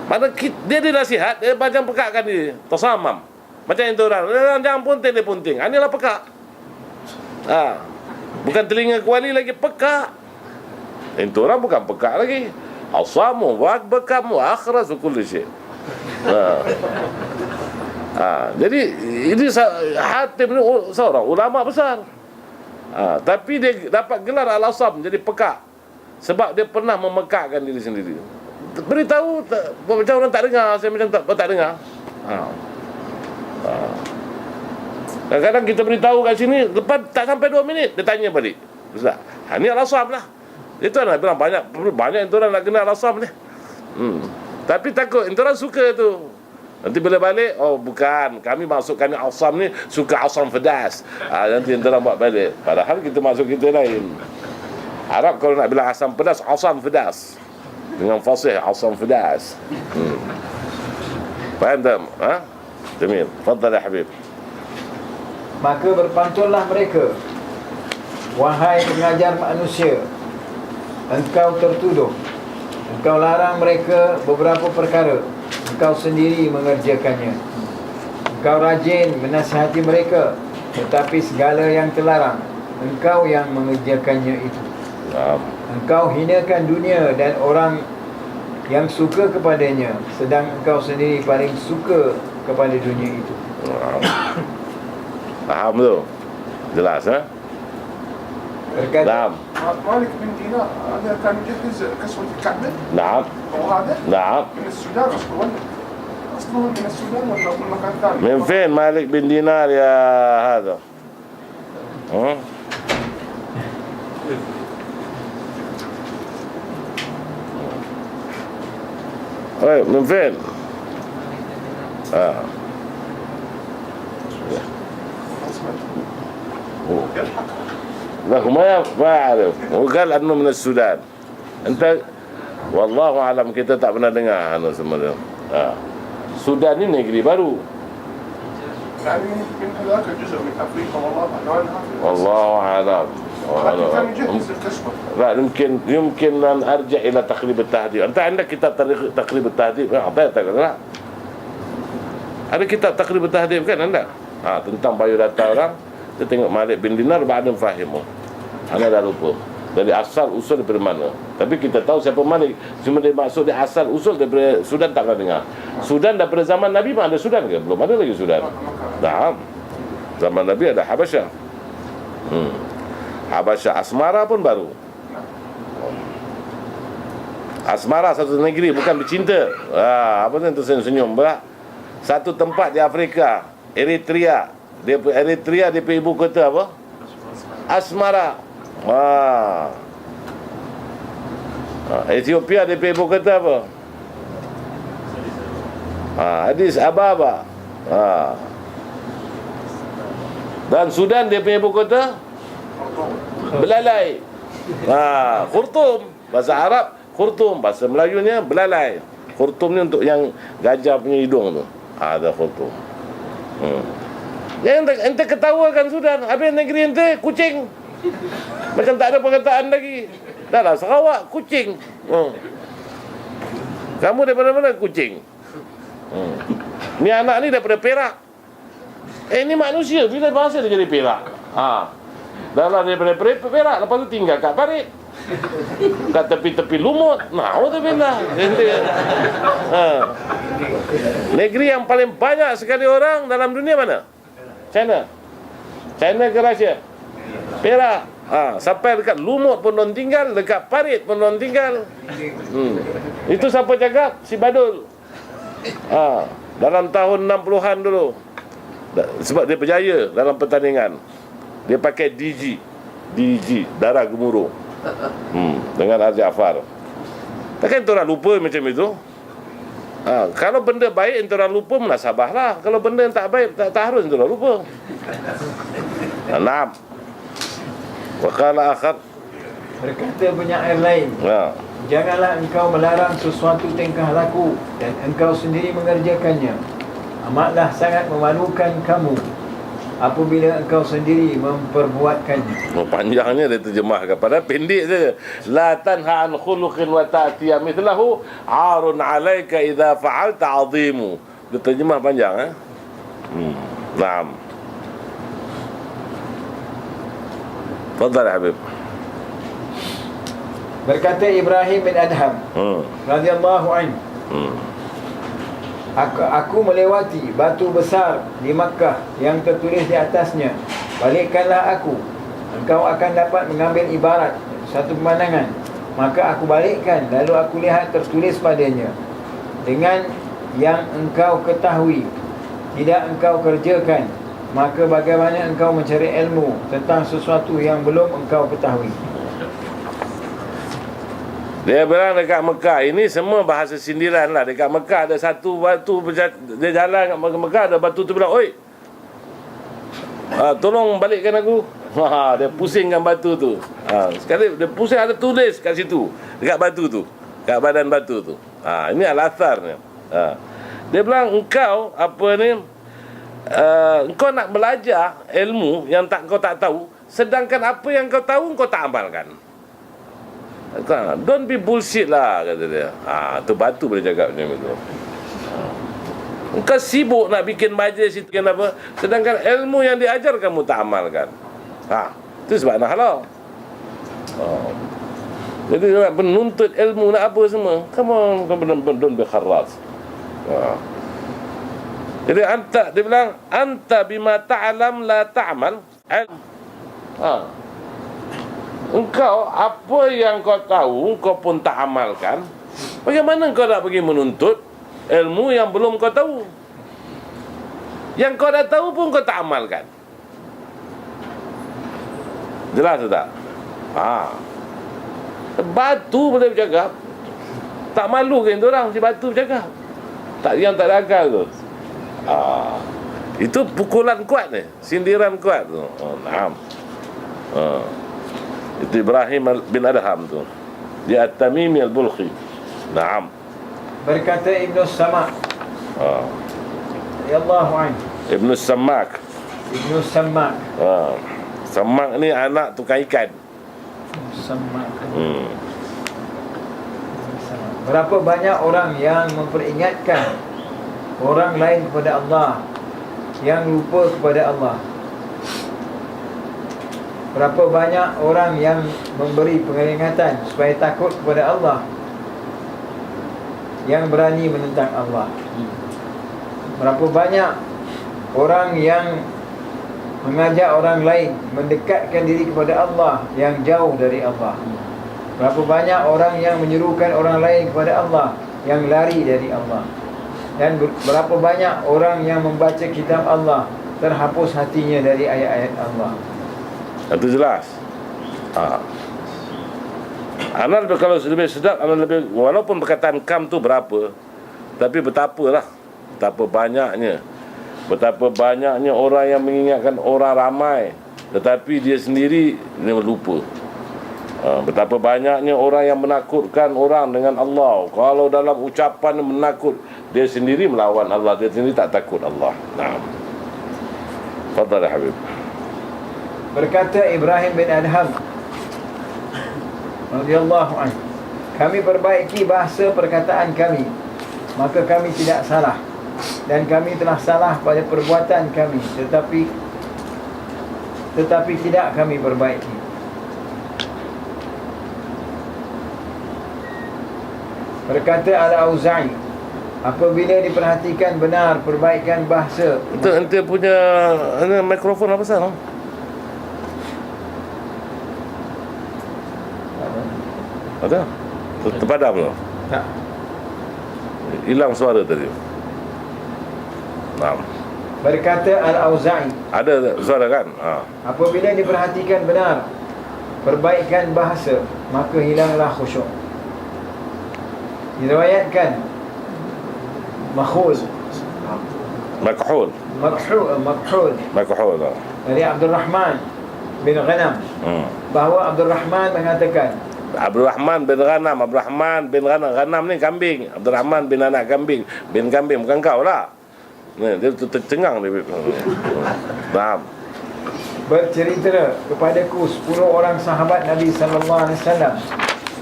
Speaker 2: Mana dia dinasihat, dia macam pekakkan diri, tasamam. Macam itu orang jangan punting, dia punting. Inilah pekak. Bukan telinga kuali lagi, pekak. Itu orang bukan pekak lagi. Asamu wa akbakamu akhrasu kulli syai. Jadi ini Hatim ni seorang ulama besar. Tapi dia dapat gelar Al-Asam, jadi pekak sebab dia pernah memekakkan diri sendiri. Beritahu macam orang tak dengar, saya macam tak dengar. Kadang-kadang kita beritahu kat sini, lepas tak sampai 2 minit dia tanya balik. Ustaz, ni Al-Asam lah. Itu orang bilang banyak itu orang nak kenal Al-Asam ni. Tapi takut itu orang suka tu. Nanti bila balik, oh bukan, kami masukkan Al-Asam ni suka Asam Fedas. Nanti itu orang buat balik. Padahal kita masuk kita lain. Arab kalau nak bilang Asam Pedas, Asam Fedas. Dengan fasih Asam Fedas. Faham tak? Jamil. Fadhal ya Habib.
Speaker 1: Maka berpantunlah mereka, wahai pengajar manusia, engkau tertuduh, engkau larang mereka beberapa perkara, engkau sendiri mengerjakannya. Engkau rajin menasihati mereka, tetapi segala yang terlarang, engkau yang mengerjakannya itu. Engkau hinakan dunia dan orang yang suka kepadanya, sedang engkau sendiri paling suka kepada dunia itu.
Speaker 2: Faham tu? Jelas,
Speaker 1: Berkata
Speaker 5: مالك بن دينار هذا كان يجهز كسوة الكعبة.
Speaker 2: نعم.
Speaker 5: وهذا
Speaker 2: نعم.
Speaker 5: من السودان أصله من السودان ولا من مكان ثاني؟
Speaker 2: من فين مالك بن دينار يا هذا؟ من فين؟ لا ما أعرف وقال أنه من السودان أنت والله أعلم kita tak pernah dengar anu semua dia. Sudan ni negeri baru.
Speaker 5: يعني يمكن هذاك جزء من افريقيا والله ما نعرف.
Speaker 2: والله أعلم.
Speaker 5: لكن كان يجهز الكشف.
Speaker 2: لا يمكن أن أرجع إلى تقريب التهذيب. أنت عندك كتاب تقريب التهذيب؟ أعطيتك لا؟ Ada kitab Taqrib Tahdhib kan anda? Tentang biodata orang. Kita tengok Malik bin Dinar ba'dun fahimu. Anda dah lupa. Dari asal usul daripada mana. Tapi kita tahu siapa Malik. Cuma dia maksud dia asal usul daripada Sudan tak pernah dengar. Sudan daripada zaman Nabi pun ada Sudan ke? Belum ada lagi Sudan. Nah, zaman Nabi ada Habasyah. Habasyah Asmara pun baru. Asmara satu negeri bukan bercinta. Apa tu senyum-senyum pula. Satu tempat di Afrika, Eritrea. Eritrea dia ibu kota apa? Asmara. Ethiopia dia ibu kota apa? Addis Ababa. Dan Sudan dia ibu kota Belalai. Khurtum bahasa Arab, Khurtum bahasa Melayunya Belalai. Khurtum ni untuk yang gajah punya hidung tu. Ada khurtum. Ente ketawakan Sudan. Habis negeri ente kucing. Macam tak ada perkataan lagi. Dah lah Sarawak kucing. Kamu daripada mana kucing? Ni anak ni daripada Perak. Ni manusia bila bahasa dia jadi Perak. Dah lah daripada Perak. Lepas tu tinggal kat Parit. Kat tepi-tepi lumut. Na'udzubillah. Negeri yang paling banyak sekali orang dalam dunia mana? China ke Russia? Perak. Sampai dekat lumut pun non tinggal, dekat Parit pun non tinggal. Itu siapa cakap? Si Badul. Dalam tahun 60-an dulu. Sebab dia berjaya dalam pertandingan. Dia pakai DG, darah gemuruh. Dengan Al-Ja'far. Takkan orang lupa macam itu? Kalau benda baik orang lupa, munasabahlah. Kalau benda yang tak baik, tak harus orang lupa. Naam. Waqala akhar.
Speaker 1: Berkata penyair lain, janganlah engkau melarang sesuatu tingkah laku dan engkau sendiri mengerjakannya. Amatlah sangat memalukan kamu apabila engkau sendiri memperbuatkannya.
Speaker 2: Panjangnya dia terjemahkan. Padahal pendek saja. La tanha an khuluqin wa ta'tiya mithlahu 'arun 'alaika idza fa'alta 'azimu. Dia terjemah panjang Naam. Tafadhal Habib.
Speaker 1: Berkata Ibrahim bin Adham radhiyallahu anhu, Aku melewati batu besar di Makkah yang tertulis di atasnya, balikkanlah aku, engkau akan dapat mengambil ibarat satu pemandangan. Maka aku balikkan, lalu aku lihat tertulis padanya, dengan yang engkau ketahui tidak engkau kerjakan, maka bagaimana engkau mencari ilmu tentang sesuatu yang belum engkau ketahui.
Speaker 2: Dia bilang dekat Mekah, ini semua bahasa sindiran lah. Dekat Mekah ada satu batu, dia jalan kat Mekah, ada batu tu bilang, oi, tolong balikkan aku. Dia pusingkan batu tu. Sekali dia pusing, ada tulis kat situ, dekat batu tu, kat badan batu tu. Ini al-atharnya. Dia bilang, engkau engkau nak belajar ilmu yang kau tak tahu, sedangkan apa yang kau tahu kau tak amalkan. Don't be bullshit lah, kata dia. Tu batu boleh cakap macam itu. Engkau sibuk nak bikin majlis itu kenapa, sedangkan ilmu yang diajar kamu tak amalkan. Itu sebab nak halau. Jadi nak menuntut ilmu, nak apa semua, come on, don't be kharras. Jadi dia bilang, anta bima ta'lam la ta'mal. Engkau apa yang kau tahu kau pun tak amalkan, bagaimana kau nak pergi menuntut ilmu yang belum kau tahu? Yang kau dah tahu pun kau tak amalkan. Jelas tak? Batu boleh bercakap. Tak malu kan orang si batu bercakap? Tak, yang tak ada akal tu. Itu pukulan kuat ni, sindiran kuat tu. Oh, naam. Itu Ibrahim bin Adham tu. Dia At-Tamimi Al-Bulkhi. Naam.
Speaker 1: Berkata Ibnu Samak, radhiyallahu anhu.
Speaker 2: Ibnu Samak.
Speaker 1: Ibnu Samak.
Speaker 2: Samak ni anak tukang ikan.
Speaker 1: Samak. Berapa banyak orang yang memperingatkan orang lain kepada Allah, yang lupa kepada Allah. Berapa banyak orang yang memberi peringatan supaya takut kepada Allah, yang berani menentang Allah. Berapa banyak orang yang mengajak orang lain mendekatkan diri kepada Allah, yang jauh dari Allah. Berapa banyak orang yang menyerukan orang lain kepada Allah, yang lari dari Allah. Dan berapa banyak orang yang membaca kitab Allah, terhapus hatinya dari ayat-ayat Allah.
Speaker 2: Itu jelas. Anak kalau lebih sedap, anak lebih, walaupun perkataan kam tu berapa, tapi betapa banyaknya orang yang mengingatkan orang ramai, tetapi dia sendiri dia lupa. Betapa banyaknya orang yang menakutkan orang dengan Allah, kalau dalam ucapan menakut, dia sendiri melawan Allah, dia sendiri tak takut Allah. Naam. Fadhal ya Habib.
Speaker 1: Berkata Ibrahim bin Adham, radhiyallahu anhu, kami perbaiki bahasa perkataan kami, maka kami tidak salah, dan kami telah salah pada perbuatan kami, tetapi tidak kami perbaiki. Berkata Al-Auza'i, apabila diperhatikan benar perbaikan bahasa.
Speaker 2: Itu ente punya mikrofon apa pasal? Ada? Terpadam tu?
Speaker 1: Tak.
Speaker 2: Hilang suara tadi. Naam.
Speaker 1: Berkata Al-Auza'i,
Speaker 2: Ada suara kan?
Speaker 1: apabila diperhatikan benar perbaikan bahasa, maka hilanglah khusyuk. Diriwayatkan Makhul dari Abdul Rahman bin Ghanam, bahawa Abdul Rahman mengatakan,
Speaker 2: Abdul Rahman bin Ghanam ni kambing. Abdul Rahman bin anak kambing. Bin kambing bukan kau lah. Ni dia tercengang dia. Naam.
Speaker 1: bercerita kepadaku 10 orang sahabat Nabi sallallahu alaihi wasallam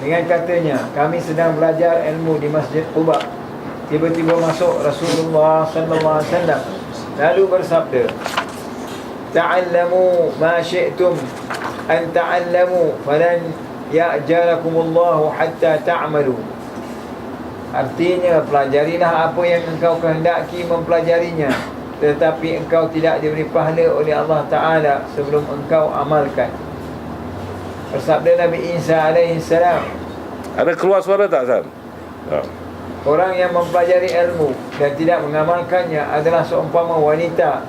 Speaker 1: dengan katanya, kami sedang belajar ilmu di Masjid Quba. Tiba-tiba masuk Rasulullah sallallahu alaihi wasallam lalu bersabda, ta'allamu ma syi'tum an ta'allamu falan ya'jalakumullahu hatta ta'malu. Artinya, pelajarilah apa yang engkau kehendaki mempelajarinya, tetapi engkau tidak diberi pahala oleh Allah Ta'ala sebelum engkau amalkan. Bersabda Nabi Isa alaihi salam,
Speaker 2: Ada keluar suara tak, San?
Speaker 1: orang yang mempelajari ilmu dan tidak mengamalkannya adalah seumpama wanita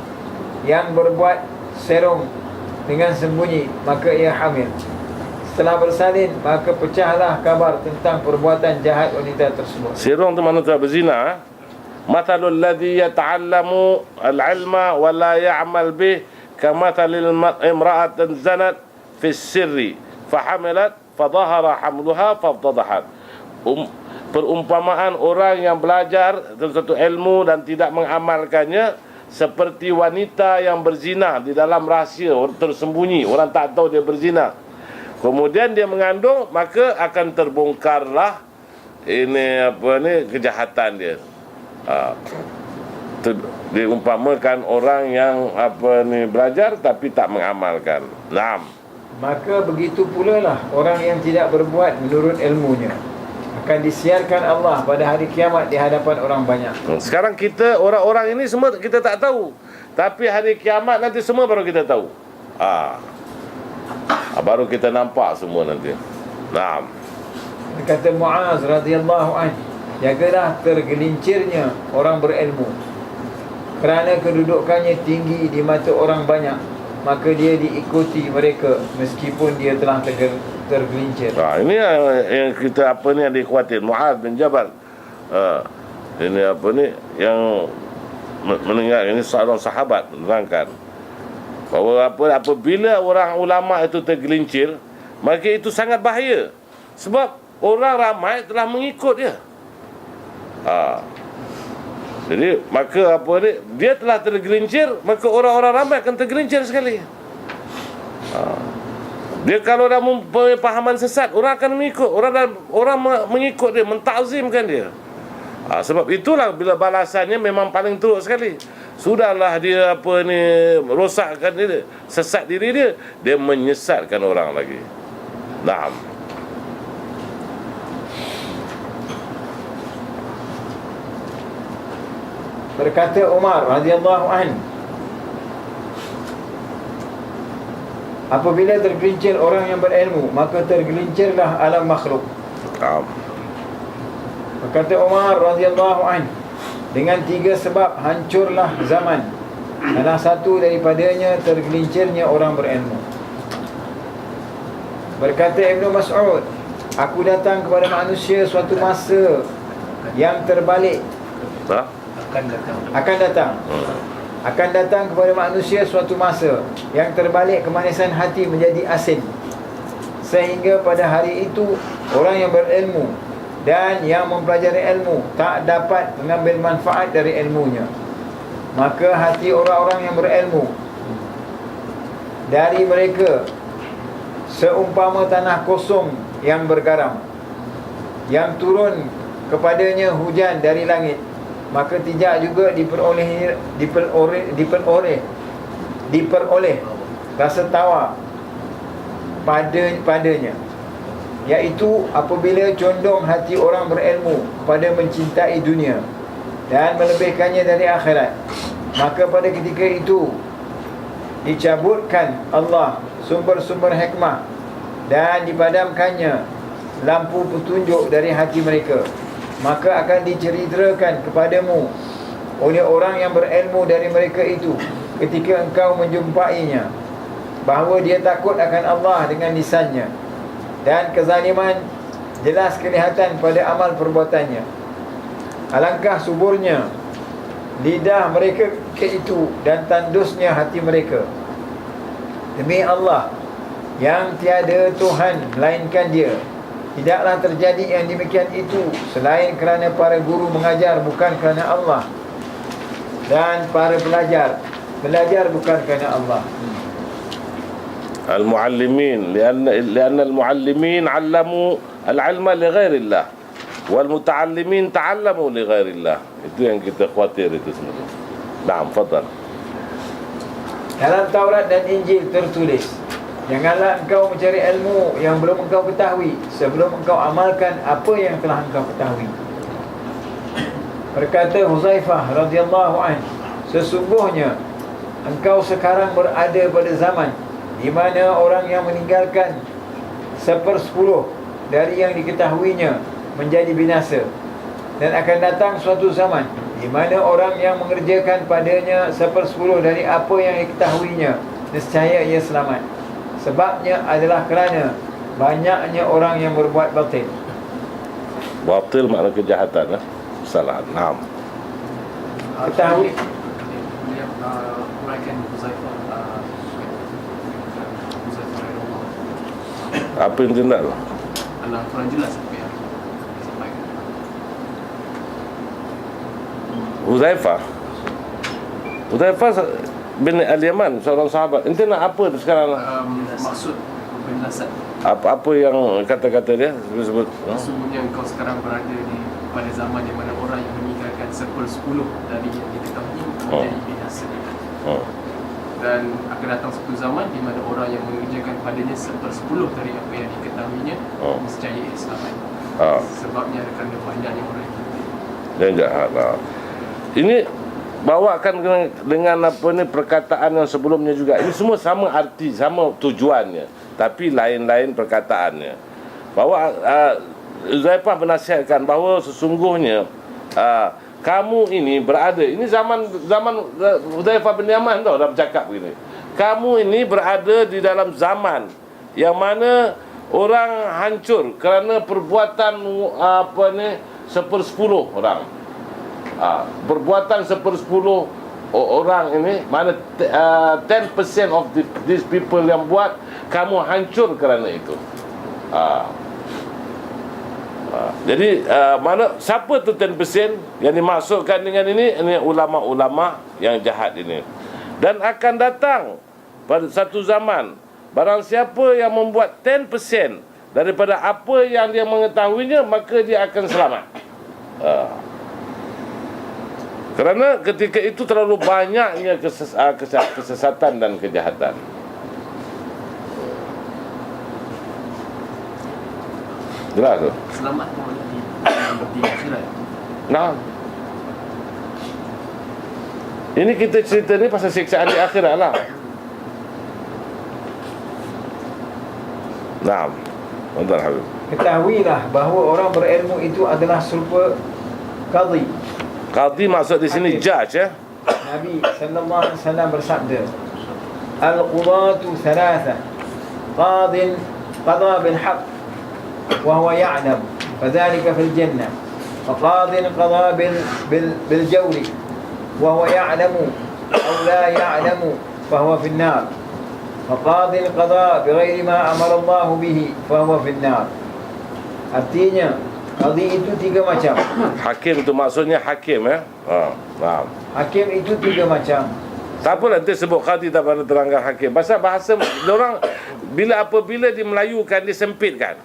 Speaker 1: yang berbuat serum dengan sembunyi, maka ia hamil. Setelah bersalin, maka pecahlah kabar tentang perbuatan jahat wanita tersebut.
Speaker 2: Sirong tu mana tak berzina. Mathalul ladzi yata'allamu al-ilma wa la ya'mal bih kamathalil imra'atin zanat fi sirri fahamilat fadhahara hamluha faftadahat. Perumpamaan orang yang belajar sesuatu ilmu dan tidak mengamalkannya seperti wanita yang berzina di dalam rahsia, tersembunyi, orang tak tahu dia berzina. Kemudian dia mengandung, maka akan terbongkarlah kejahatan dia. Diumpamakan orang yang belajar tapi tak mengamalkan. Naam.
Speaker 1: Maka begitu pula lah orang yang tidak berbuat menurut ilmunya akan disiarkan Allah pada hari kiamat di hadapan orang banyak.
Speaker 2: Sekarang kita, orang-orang ini semua kita tak tahu, tapi hari kiamat nanti semua baru kita tahu. Baru kita nampak semua nanti. Naam.
Speaker 1: Kata Muaz radhiyallahu anhu, jagalah tergelincirnya orang berilmu, kerana kedudukannya tinggi di mata orang banyak, maka dia diikuti mereka meskipun dia telah tergelincir.
Speaker 2: Ini yang kita yang dikhawatir. Muaz bin Jabal. Yang mendengar ini seorang sahabat menerangkan bahawa apabila orang ulama itu tergelincir, maka itu sangat bahaya. Sebab orang ramai telah mengikut dia. Jadi maka dia telah tergelincir, maka orang-orang ramai akan tergelincir sekali. Dia kalau dah mempunyai pahaman sesat, orang akan mengikut, orang mengikut dia, mentakzimkan dia. Sebab itulah bila balasannya memang paling teruk sekali. Sudahlah dia rosakkan diri, sesat diri dia, dia menyesatkan orang lagi. Naam.
Speaker 1: Berkata Umar radhiyallahu anhu, apabila tergelincir orang yang berilmu, maka tergelincirlah alam makhluk. Berkata Umar radhiyallahu anhu, dengan 3 sebab hancurlah zaman. Salah satu daripadanya tergelincirnya orang berilmu. Berkata Ibnu Mas'ud, aku datang kepada manusia suatu masa yang terbalik. Akan datang kepada manusia suatu masa yang terbalik kemanisan hati menjadi asin, sehingga pada hari itu orang yang berilmu dan yang mempelajari ilmu tak dapat mengambil manfaat dari ilmunya. Maka hati orang-orang yang berilmu dari mereka seumpama tanah kosong yang bergaram, yang turun kepadanya hujan dari langit, maka tidak juga diperoleh rasa tawar padanya, iaitu apabila condong hati orang berilmu pada mencintai dunia dan melebihkannya dari akhirat. Maka pada ketika itu dicabutkan Allah sumber-sumber hikmah dan dipadamkannya lampu petunjuk dari hati mereka. Maka akan diceritakan kepadamu oleh orang yang berilmu dari mereka itu ketika engkau menjumpainya, bahawa dia takut akan Allah dengan lisannya, dan kezaliman jelas kelihatan pada amal perbuatannya. Alangkah suburnya lidah mereka itu dan tandusnya hati mereka. Demi Allah yang tiada Tuhan melainkan Dia, tidaklah terjadi yang demikian itu selain kerana para guru mengajar bukan kerana Allah, dan para belajar bukan kerana Allah.
Speaker 2: المعلمين لأن المعلمين علموا العلم لغير الله والمتعلمين تعلموا لغير الله. Itu yang kita khawatir itu sebenarnya. Naam, fadal.
Speaker 1: Dalam Taurat dan Injil tertulis, janganlah engkau mencari ilmu yang belum engkau ketahui sebelum engkau amalkan apa yang telah engkau ketahui. Berkata Huzaifah radhiyallahu anhu, sesungguhnya engkau sekarang berada pada zaman di mana orang yang meninggalkan 1/10 dari yang diketahuinya menjadi binasa, dan akan datang suatu zaman di mana orang yang mengerjakan padanya 1/10 dari apa yang diketahuinya, nescaya ia selamat. Sebabnya adalah kerana banyaknya orang yang berbuat batil.
Speaker 2: Batil makna kejahatan, salah. Naam.
Speaker 1: Ketahui
Speaker 6: Uraikan Huzaifah
Speaker 2: Apa yang tindak tu?
Speaker 6: adalah kurang jelas apa yang disampaikan.
Speaker 2: Huzaifah bin Al-Yaman, seorang sahabat. Ente nak apa sekarang?
Speaker 6: Maksud penjelasan,
Speaker 2: Apa yang kata-kata dia sebut?
Speaker 6: sesungguhnya engkau sekarang berada pada zaman di mana orang yang meninggalkan 1/10 dari yang diketahui menjadi binasa. Dan akan datang satu zaman di mana orang yang mengerjakan padanya 1/10 dari apa yang diketahuinya nescaya selamat. Sebabnya kerana banyaknya orang yang
Speaker 2: Dia jahat. Ini bawakan dengan perkataan yang sebelumnya juga. Ini semua sama arti, sama tujuannya, tapi lain-lain perkataannya. Bahawa Huzaifah menasihatkan bahawa sesungguhnya kamu ini berada, ini zaman Huzaifah bin Yaman dah bercakap begini. Kamu ini berada di dalam zaman yang mana orang hancur kerana perbuatan 1/10 orang. Perbuatan 1/10 orang ini, mana 10% of these people yang buat, kamu hancur kerana itu. Jadi mana siapa tu 10% yang dimaksudkan dengan ini ulama-ulama yang jahat ini. Dan akan datang pada satu zaman, barang siapa yang membuat 10% daripada apa yang dia mengetahuinya, maka dia akan selamat. Kerana ketika itu terlalu banyaknya kesesatan dan kejahatan. Jelas tu?
Speaker 6: Selamat tu tidak silat.
Speaker 2: Nah, ini kita cerita ni pasal siksaan di akhirat lah. Nah, tuan Habib.
Speaker 1: Ketahuilah bahawa orang berilmu itu adalah serupa qadhi.
Speaker 2: Qadhi maksud di sini judge, ya.
Speaker 1: Nabi sallallahu alaihi wasallam bersabda, al-qudatu thalatha, qadin qada bil haqq wa huwa ya'lam fadhalika fil jannah, wa qadin qada bil jawri wa huwa ya'lamu aw la ya'lamu fa huwa fil nar, wa qadin qada bighairi ma amara Allah bihi fa huwa fil nar. Artinya qadhi itu 3 macam.
Speaker 2: Hakim tu maksudnya hakim, ya. Faham.
Speaker 1: Hakim itu 3 macam.
Speaker 2: Tak apa nanti sebut qadi, tak pada terangkan hakim. Pasal bahasa orang apabila dimelayukan, disempitkan.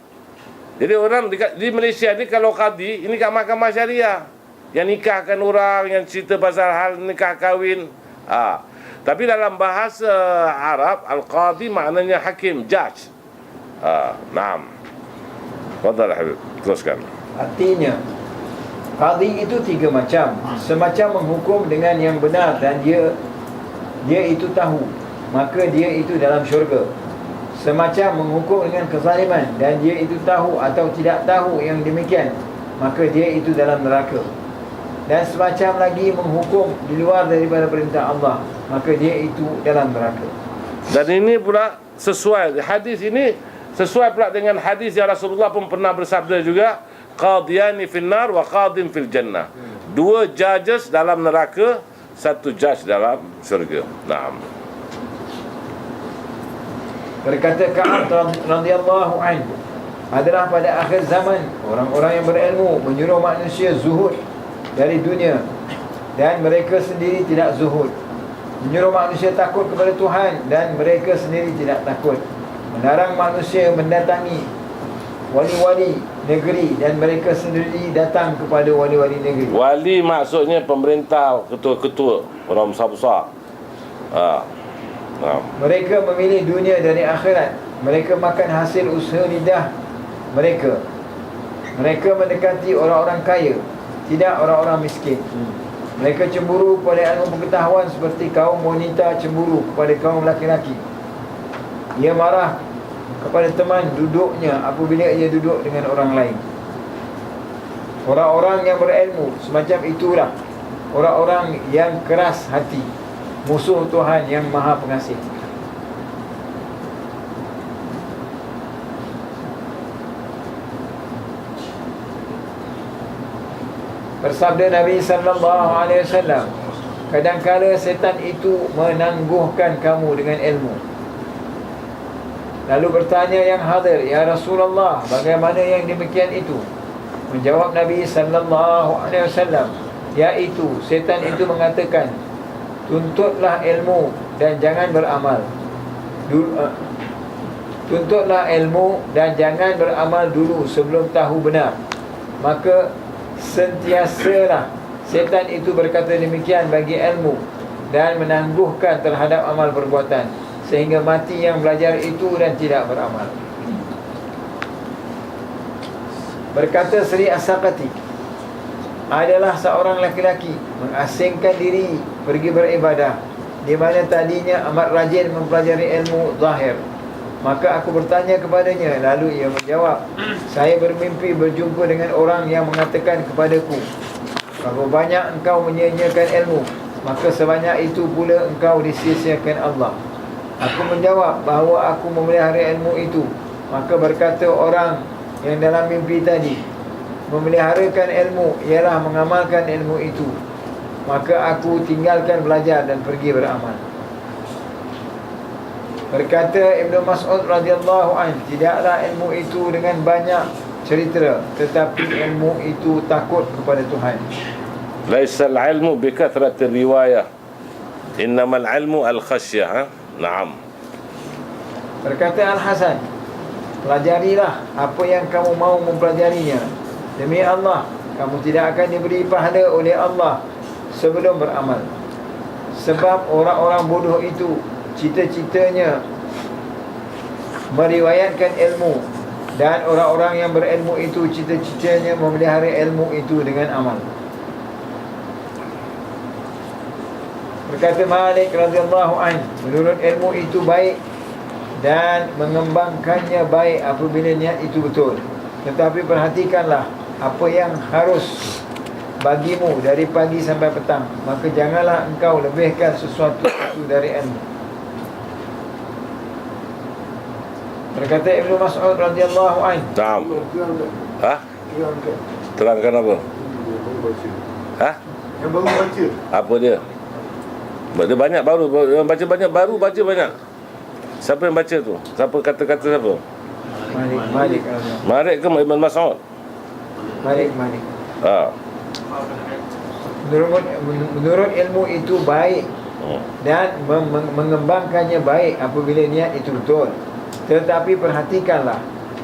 Speaker 2: Jadi orang di Malaysia ni kalau qadi, ini kat mahkamah syariah, yang nikahkan orang, yang cerita pasal hal nikah kahwin. Tapi dalam bahasa Arab, al-qadi maknanya hakim, judge. Naam. Fadhal Habib, teruskan.
Speaker 1: Artinya qadhi itu 3 macam. Semacam menghukum dengan yang benar dan dia itu tahu, maka dia itu dalam syurga. Semacam menghukum dengan kezaliman dan dia itu tahu atau tidak tahu yang demikian, maka dia itu dalam neraka. Dan semacam lagi menghukum di luar daripada perintah Allah, maka dia itu dalam neraka.
Speaker 2: Dan ini pula sesuai, hadis ini sesuai pula dengan hadis yang Rasulullah pun pernah bersabda juga, qadiyani fil nar wa qadin fil jannah. 2 judges dalam neraka, 1 judge dalam syurga. Naam.
Speaker 1: Berkata Ka'ab radhiyallahu anhu, adalah pada akhir zaman orang-orang yang berilmu menyuruh manusia zuhud dari dunia dan mereka sendiri tidak zuhud, menyuruh manusia takut kepada Tuhan dan mereka sendiri tidak takut, melarang manusia mendatangi wali-wali negeri dan mereka sendiri datang kepada wali-wali negeri.
Speaker 2: Wali maksudnya pemerintah, ketua-ketua, orang besar-besar.
Speaker 1: Mereka memilih dunia dari akhirat. Mereka makan hasil usaha lidah mereka. Mereka mendekati orang-orang kaya, tidak orang-orang miskin. Mereka cemburu pada ilmu pengetahuan seperti kaum wanita cemburu kepada kaum laki-laki. Ia marah kepada teman duduknya apabila ia duduk dengan orang lain. Orang-orang yang berilmu semacam itulah orang-orang yang keras hati, musuh Tuhan yang Maha Pengasih. Bersabda Nabi sallallahu alaihi wasallam, kadang-kala setan itu menangguhkan kamu dengan ilmu. Lalu bertanya yang hadir, ya Rasulullah, bagaimana yang demikian itu? Menjawab Nabi sallallahu alaihi wasallam, iaitu setan itu mengatakan, tuntutlah ilmu dan jangan beramal. Tuntutlah ilmu dan jangan beramal dulu sebelum tahu benar. Maka sentiasalah setan itu berkata demikian bagi ilmu dan menangguhkan terhadap amal perbuatan, sehingga mati yang belajar itu dan tidak beramal. Berkata Sri As-Saqati, adalah seorang laki-laki mengasingkan diri pergi beribadah, di mana tadinya amat rajin mempelajari ilmu zahir. Maka aku bertanya kepadanya, lalu ia menjawab, saya bermimpi berjumpa dengan orang yang mengatakan kepadaku, berapa banyak engkau menyia-nyiakan ilmu, maka sebanyak itu pula engkau disia-siakan Allah. Aku menjawab bahawa aku memelihara ilmu itu. Maka berkata orang yang dalam mimpi tadi, memeliharakan ilmu ialah mengamalkan ilmu itu. maka aku tinggalkan belajar dan pergi beramal. Berkata Ibnu Mas'ud radhiyallahu anhu, tidaklah ilmu itu dengan banyak cerita, tetapi ilmu itu takut kepada Tuhan.
Speaker 2: Laisal ilmu bi kathrati riwayah, innamal ilmu al khasyah. Naam.
Speaker 1: Berkata Al-Hasan, pelajarilah apa yang kamu mau mempelajarinya. Demi Allah, kamu tidak akan diberi pahala oleh Allah sebelum beramal. Sebab orang-orang bodoh itu cita-citanya meriwayatkan ilmu, dan orang-orang yang berilmu itu cita-citanya memelihara ilmu itu dengan amal. Berkata Malik radhiyallahu anhu, menurut ilmu itu baik dan mengembangkannya baik apabila niat itu betul. Tetapi perhatikanlah apa yang harus bagimu dari pagi sampai petang, maka janganlah engkau lebihkan sesuatu itu dari ilmu. Berkata Ibnu Mas'ud radhiyallahu anhu,
Speaker 2: Naam. Ha?
Speaker 5: Terangkan.
Speaker 2: Terangkan apa?
Speaker 5: Yang baru baca.
Speaker 2: Ha?
Speaker 5: Yang baru baca.
Speaker 2: Apa dia? Dia banyak baru, yang baca banyak, baru baca banyak. Siapa yang baca tu? Siapa kata-kata siapa?
Speaker 1: Malik radhiyallahu
Speaker 2: Malik ke Ibn Mas'ud?
Speaker 1: Malik.
Speaker 2: Ha.
Speaker 1: Menurut ilmu itu baik dan mengembangkannya baik apabila niat itu betul. Tetapi perhatikanlah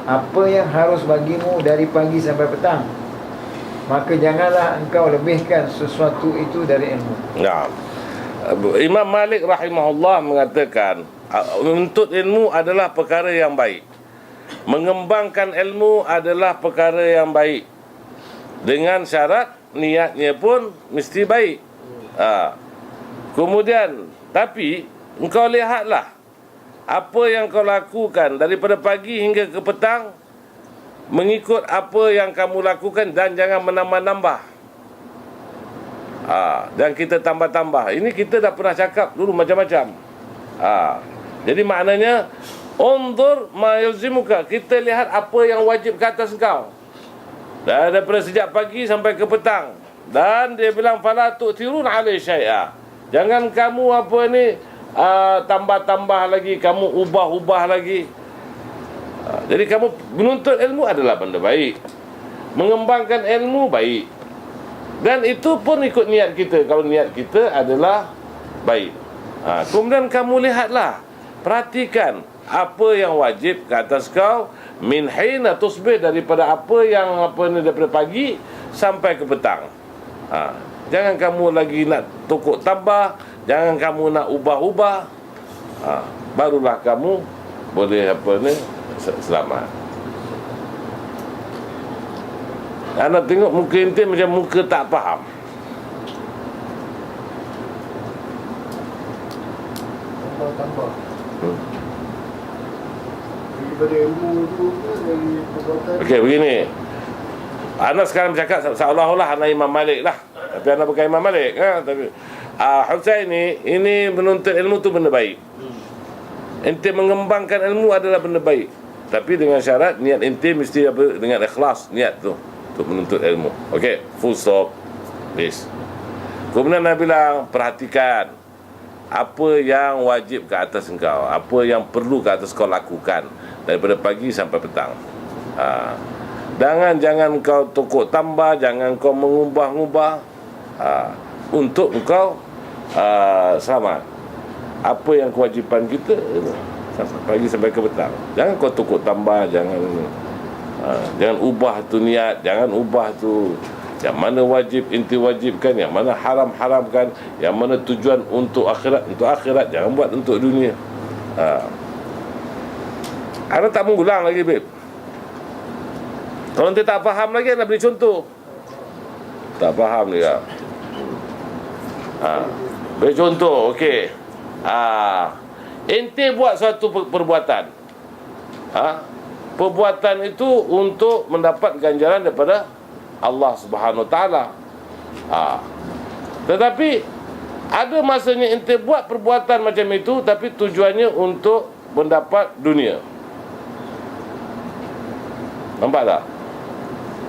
Speaker 1: apa yang harus bagimu dari pagi sampai petang, maka janganlah engkau lebihkan sesuatu itu dari ilmu.
Speaker 2: Nah, Imam Malik rahimahullah mengatakan, menuntut ilmu adalah perkara yang baik, mengembangkan ilmu adalah perkara yang baik, dengan syarat niatnya pun mesti baik. Kemudian, tapi engkau lihatlah apa yang kau lakukan daripada pagi hingga ke petang, mengikut apa yang kamu lakukan, dan jangan menambah-nambah. Dan kita tambah-tambah. Ini kita dah pernah cakap dulu macam-macam. Jadi maknanya, undur ma yalzimuka, kita lihat apa yang wajib ke atas kau daripada sejak pagi sampai ke petang. Dan dia bilang fala tu'thirun alai syai'a, jangan kamu apa ni tambah-tambah lagi, kamu ubah-ubah lagi. Jadi kamu menuntut ilmu adalah benda baik, mengembangkan ilmu baik, dan itu pun ikut niat kita. Kalau niat kita adalah baik, kemudian kamu lihatlah, perhatikan apa yang wajib ke atas kau, min hina tusbih, daripada apa yang ni daripada pagi sampai ke petang. Jangan kamu lagi nak tokok tambah, jangan kamu nak ubah-ubah. Barulah kamu boleh selamat. Anak tengok muka ente macam muka tak faham.
Speaker 5: Tambah. Daripada ilmu tu dari perbuatan.
Speaker 2: Okey, begini. Anak sekarang bercakap seolah-olah anak Imam Malik lah, tapi anak bukan Imam Malik. Tapi Husain ini menuntut ilmu tu benda baik. Ente mengembangkan ilmu adalah benda baik, tapi dengan syarat niat ente mesti apa, dengan ikhlas niat tu untuk menuntut ilmu. Okey, full stop. Please. Kemudian Nabi bilang, perhatikan apa yang wajib ke atas engkau, apa yang perlu ke atas kau lakukan daripada pagi sampai petang. Jangan kau tokok tambah, jangan kau mengubah-ubah, untuk engkau selamat. Apa yang kewajipan kita pagi sampai ke petang, jangan kau tokok tambah, jangan ubah tu niat, jangan ubah tu yang mana wajib inti wajibkan, yang mana haram-haramkan, yang mana tujuan untuk akhirat, jangan buat untuk dunia. Ana tak mengulang lagi, babe. Kalau nanti tak faham lagi, nak beri contoh. Tak faham dia. Beri contoh, okey. Ente buat suatu perbuatan. Perbuatan itu untuk mendapat ganjaran daripada Allah Subhanahu Wa Taala. Tetapi ada masanya ente buat perbuatan macam itu, tapi tujuannya untuk mendapat dunia. Nampak tak?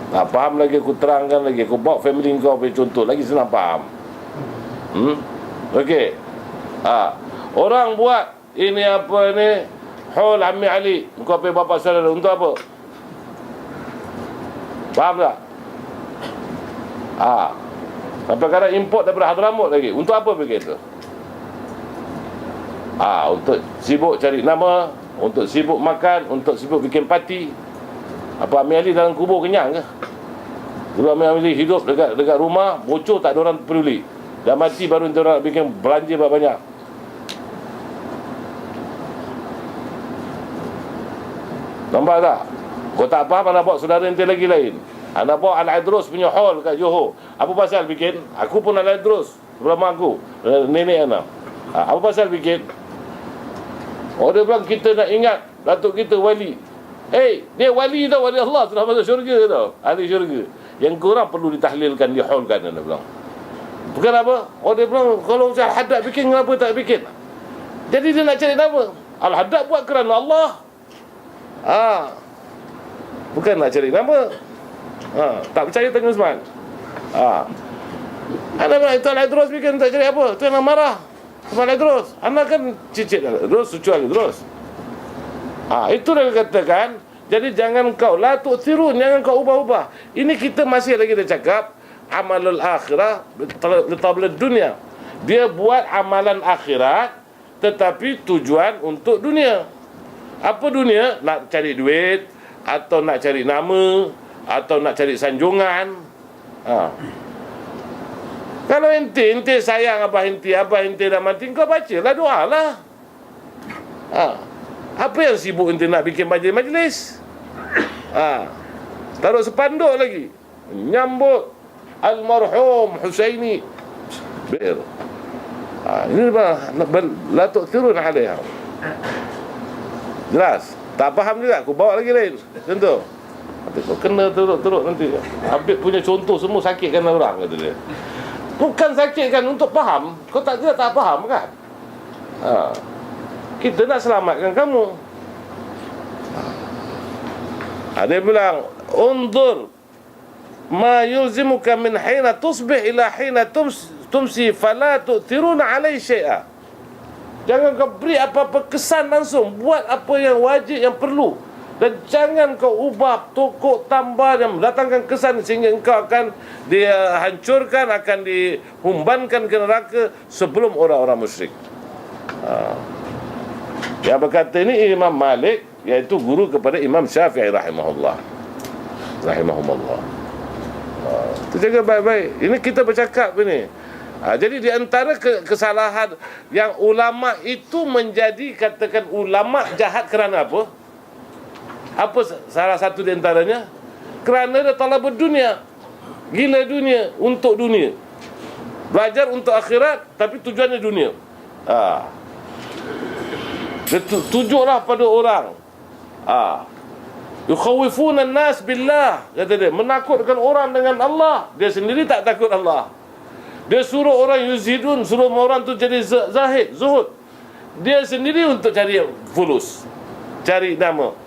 Speaker 2: Tak faham lagi, aku terangkan lagi. Aku bawa family kau beri contoh lagi senang faham. Okey. Orang buat ini apa ni, haul Ammi Ali, kau pergi bapa saudara untuk apa? Faham tak? Sampai kadang import daripada Hadramut lagi. Untuk apa begitu? Untuk sibuk cari nama, untuk sibuk makan, untuk sibuk bikin parti. Apa Amir Ali dalam kubur kenyang ke? Dulu Amir Ali hidup dekat rumah, bocor tak ada orang peduli. Dah mati baru dia orang bikin belanja banyak. Nampak tak? Kau tak faham, anak bawa saudara ente lagi lain. Anak bawa Al-Idrus punya hall kat Johor. Apa pasal bikin? Aku pun Al-Idrus sebelum aku, nenek anak. Apa pasal bikin? Dia bilang kita nak ingat datuk kita wali. Dia wali tau, wali Allah, sudah masuk syurga tau, ahli syurga. Yang korang perlu ditahlilkan, dihaulkan, dia bilang. Bukan apa? Dia bilang kalau Al-Haddad bikin, kenapa tak bikin? Jadi dia nak cari nama. Al-Haddad buat kerana Allah. Bukan nak cari nama. Tak percaya Tengah Usman. Anda bilang itu Al-Idrus bikin, tak cari apa? Itu yang marah sama Al-Idrus. Anda kan cicit Al-Idrus, sucu Al-Idrus. Itu dia katakan. Jadi jangan kau la tu'thirun, jangan kau ubah-ubah. Ini kita masih lagi dia cakap amalul akhirah litablad dunia. Dia buat amalan akhirat tetapi tujuan untuk dunia. Apa dunia? Nak cari duit, atau nak cari nama, atau nak cari sanjungan. Kalau ente sayang abah ente dah mati, kau bacalah, doalah. Apa yang sibuk ente nak bikin majlis-majlis? Taruh sepanduk lagi menyambut almarhum Husaini. Ini la tu'thirun 'alaiha. Jelas? Tak faham juga, aku bawa lagi lain. Contoh. Kau kena teruk nanti. Habib punya contoh semua sakitkan orang, kata dia. Bukan sakitkan untuk faham. Kau tak faham kan? Kita nak selamatkan kamu. Dia bilang, undur ma yulzimuka min hina tusbih ila hina tumsi fala tu'thiruna 'alai syai'a. Jangan kau beri apa-apa kesan langsung. Buat apa yang wajib, yang perlu. Dan jangan kau ubah, tokok, tambah dan mendatangkan kesan sehingga engkau akan dihancurkan, akan dihumbankan ke neraka sebelum orang-orang musyrik. Yang berkata ini Imam Malik, iaitu guru kepada Imam Syafi'i rahimahullah. Itu jaga baik-baik. Ini kita bercakap ini. Jadi di antara kesalahan yang ulama itu menjadi, katakan ulama jahat kerana apa? Apa salah satu di antaranya? Kerana dia talabud dunia. Gila dunia, untuk dunia. Belajar untuk akhirat tapi tujuannya dunia. Dia tunjuklah pada orang. Yukhawifuna an-nas billah, kata dia, menakutkan orang dengan Allah. Dia sendiri tak takut Allah. Dia suruh orang yuzhidun, suruh orang tu jadi zahid, zuhud. Dia sendiri untuk cari fulus, cari nama.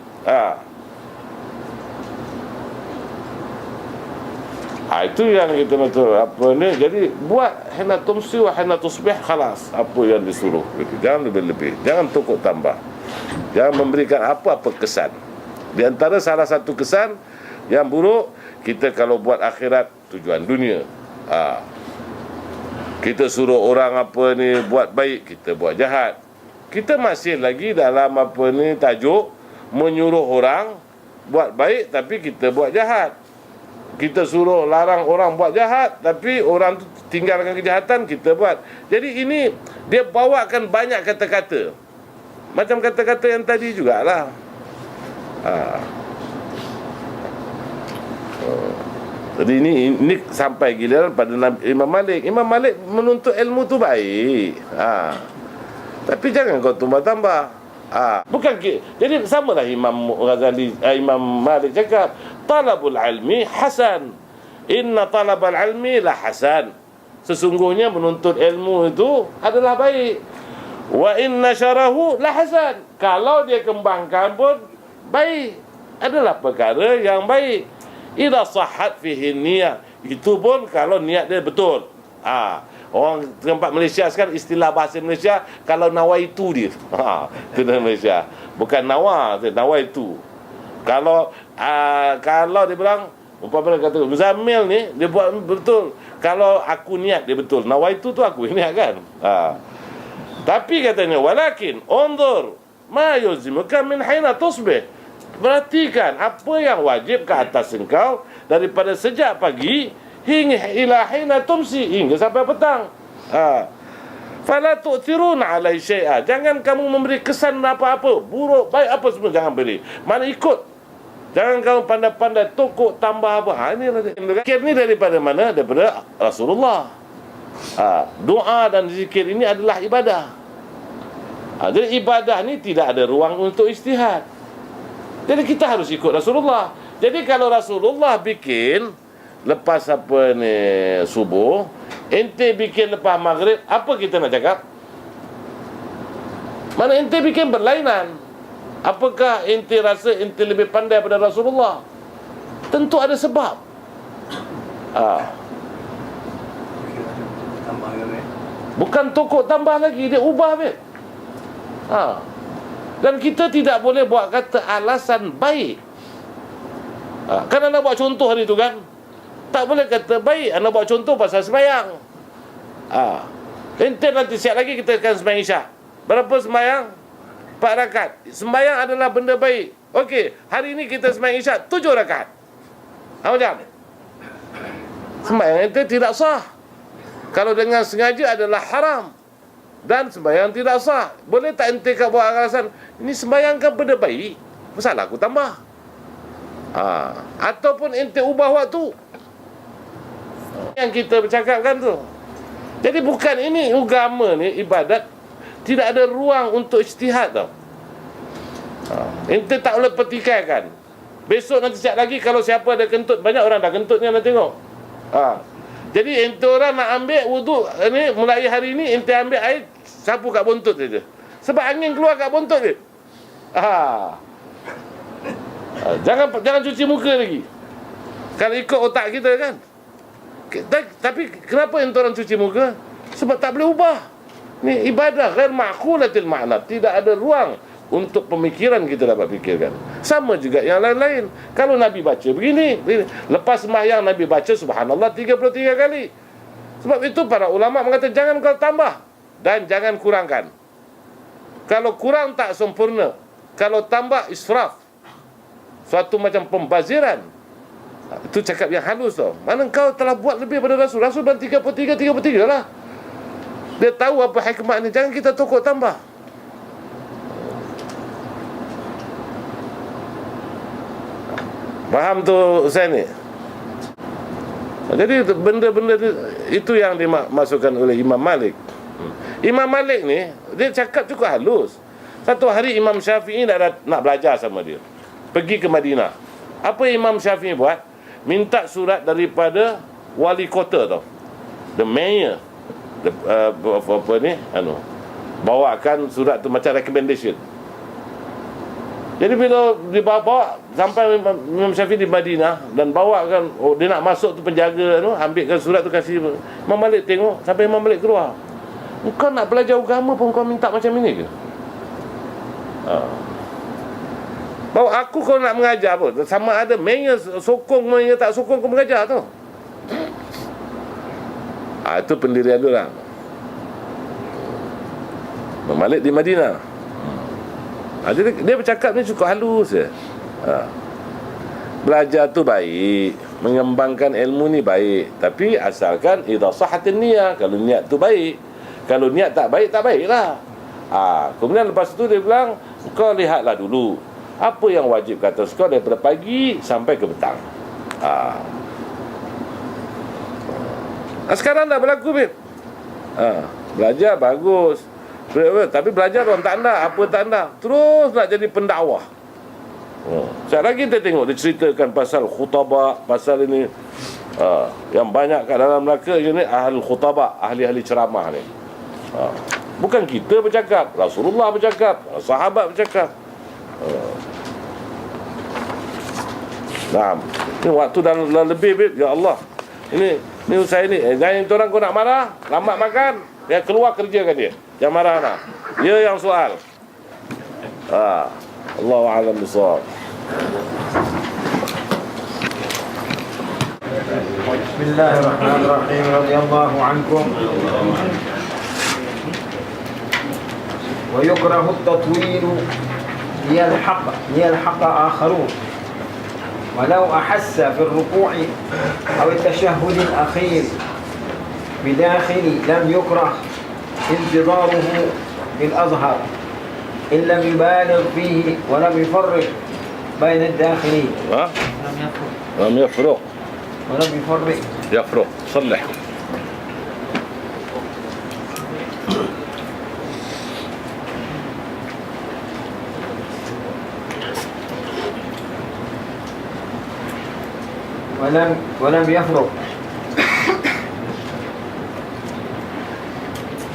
Speaker 2: Itu yang kita betul apa ni. Jadi buat hina tumsi wa hina tusbih, khalas apa yang disuruh gitu. Jangan lebih-lebih, jangan tokok tambah, jangan memberikan apa-apa kesan. Di antara salah satu kesan yang buruk, kita kalau buat akhirat tujuan dunia. Kita suruh orang apa ni buat baik, kita buat jahat. Kita masih lagi dalam apa ni tajuk menyuruh orang buat baik tapi kita buat jahat. Kita suruh larang orang buat jahat tapi orang tu tinggalkan kejahatan, kita buat. Jadi ini dia bawakan banyak kata-kata. Macam kata-kata yang tadi jugalah. Jadi ini sampai giliran pada Imam Malik. Imam Malik menuntut ilmu tu baik. Tapi jangan kau tambah-tambah. Bukan jadi samalah Imam Ghazali, Imam Malik cakap, talabul ilmi hasan. Inna talabal ilmi la hasan. Sesungguhnya menuntut ilmu itu adalah baik. Wa inna syarahu la hasan. Kalau dia kembangkan pun baik. Adalah perkara yang baik. Idza sahhat fihi niyyah, itu pun kalau niat dia betul. Orang tempat Malaysia sekarang istilah bahasa Malaysia, kalau nawaitu dia. Itu dalam Malaysia. Bukan nawaitu. Kalau dia bilang, umpamanya kata Muzammil ni dia buat betul. Kalau aku niat dia betul. Nawaitu tu aku niat kan. Tapi katanya walakin unzur ma yulzimuka min hina tusbih. Perhatikan apa yang wajib ke atas engkau daripada sejak pagi hingga ila hina tumsi, hingga sampai petang. Fala tu'thiruna alai syai'a. Jangan kamu memberi kesan apa-apa, buruk baik apa semua jangan beri. Mana ikut. Jangan kamu pandai-pandai tokok tambah apa. Zikir ni daripada mana? Daripada Rasulullah. Doa dan zikir ini adalah ibadah. Jadi ibadah ni tidak ada ruang untuk ijtihad. Jadi kita harus ikut Rasulullah. Jadi kalau Rasulullah bikin lepas subuh, ente bikin lepas maghrib, apa kita nak cakap? Mana ente bikin berlainan. Apakah ente rasa ente lebih pandai pada Rasulullah? Tentu ada sebab. Bukan tokok tambah lagi, dia ubah bet. Dan kita tidak boleh buat kata alasan baik. Kan anda buat contoh hari tu kan, tak boleh kata baik anda buat contoh pasal sembahyang. Ente nanti siap lagi kita akan sembahyang Isyak. Berapa sembahyang? 4 rakaat. Sembahyang adalah benda baik. Okey, hari ini kita sembahyang Isyak 7 rakaat. Macam sembahyang ente tidak sah. Kalau dengan sengaja adalah haram dan sembahyang tidak sah. Boleh tak ente kat buat alasan ini sembahyang kan benda baik, masalah aku tambah. Ataupun ente ubah waktu yang kita bercakapkan tu. Jadi bukan ini agama ni, ibadat tidak ada ruang untuk ijtihad tau. Ente tak boleh petikaikan. Besok nanti siap lagi kalau siapa ada kentut, banyak orang dah kentut ni nak tengok. Jadi ente orang nak ambil wuduk ni mulai hari ni, ente ambil air sapu kat buntut saja. Sebab angin keluar kat buntut dia. Jangan cuci muka lagi. Kalau ikut otak kita kan. Tapi kenapa ente orang cuci muka? Sebab tak boleh ubah. Ni ibadah ghair ma'qulatil makna. Tidak ada ruang untuk pemikiran kita dapat fikirkan. Sama juga yang lain-lain. Kalau Nabi baca begini, lepas sembahyang Nabi baca subhanallah 33 kali. Sebab itu para ulama mengatakan jangan kau tambah dan jangan kurangkan. Kalau kurang tak sempurna, kalau tambah israf, suatu macam pembaziran. Itu cakap yang halus tau. Mana kau telah buat lebih pada Rasul. Rasul dan 33 lah. Dia tahu apa hikmah ni. Jangan kita tokok tambah. Faham tu Ustaz ni? Jadi benda-benda itu yang dimasukkan oleh Imam Malik. Imam Malik ni dia cakap cukup halus. Satu hari Imam Syafi'i nak belajar sama dia, pergi ke Madinah. Apa Imam Syafi'i buat? Minta surat daripada wali kota tau, the mayor, bawakan surat tu macam recommendation. Jadi bila dibawa sampai Imam Syafi'i di Madinah dan bawakan, dia nak masuk tu penjaga tu, ambilkan surat tu kasih Imam Malik tengok, sampai Imam Malik keluar. Kau nak belajar agama pun kau minta macam ini ke? Bahawa aku kau nak mengajar pun sama ada mayor sokong, mayor tak sokong kau mengajar tu. Itu pendirian dia orang. Imam Malik di Madinah. Jadi dia bercakap ni cukup halus je. Belajar tu baik, mengembangkan ilmu ni baik, tapi asalkan idza sahhatin niyyah, kalau niat tu baik. Kalau niat tak baik, tak baiklah. Kemudian lepas tu dia bilang, kau lihatlah dulu apa yang wajib kata kau daripada pagi sampai ke petang. Sekarang dah berlaku Bib. Belajar bagus, tapi belajar orang tak anda, apa tak anda, terus nak jadi pendakwah. Sekejap lagi kita tengok dia ceritakan pasal khutabah, pasal ini yang banyak kat dalam Melaka ni ahli khutabah, ahli-ahli ceramah ni. Bukan kita bercakap, Rasulullah bercakap, sahabat bercakap. Nah, ini waktu dah lebih Bib. Ya Allah, ini Ni usaha ni. Jangan itu orang kau nak marah, lambat makan, dia keluar kerja kan dia. Jangan marah nak. Dia yang soal. Allahu a'lam bissawab.
Speaker 1: Bismillahirrahmanirrahim. Radhiyallahu ankum. Wa yukrahu at-tatwil liyalhaq akharun. ولو أحس في الركوع أو التشهد الأخير بداخل لم يكره انتظاره بالأظهر إن لم يبالغ فيه ولم يفرق بين الداخلين.
Speaker 2: لم يفرق.
Speaker 1: ولم يفرق.
Speaker 2: يفرق. صلح.
Speaker 1: ولم يفرق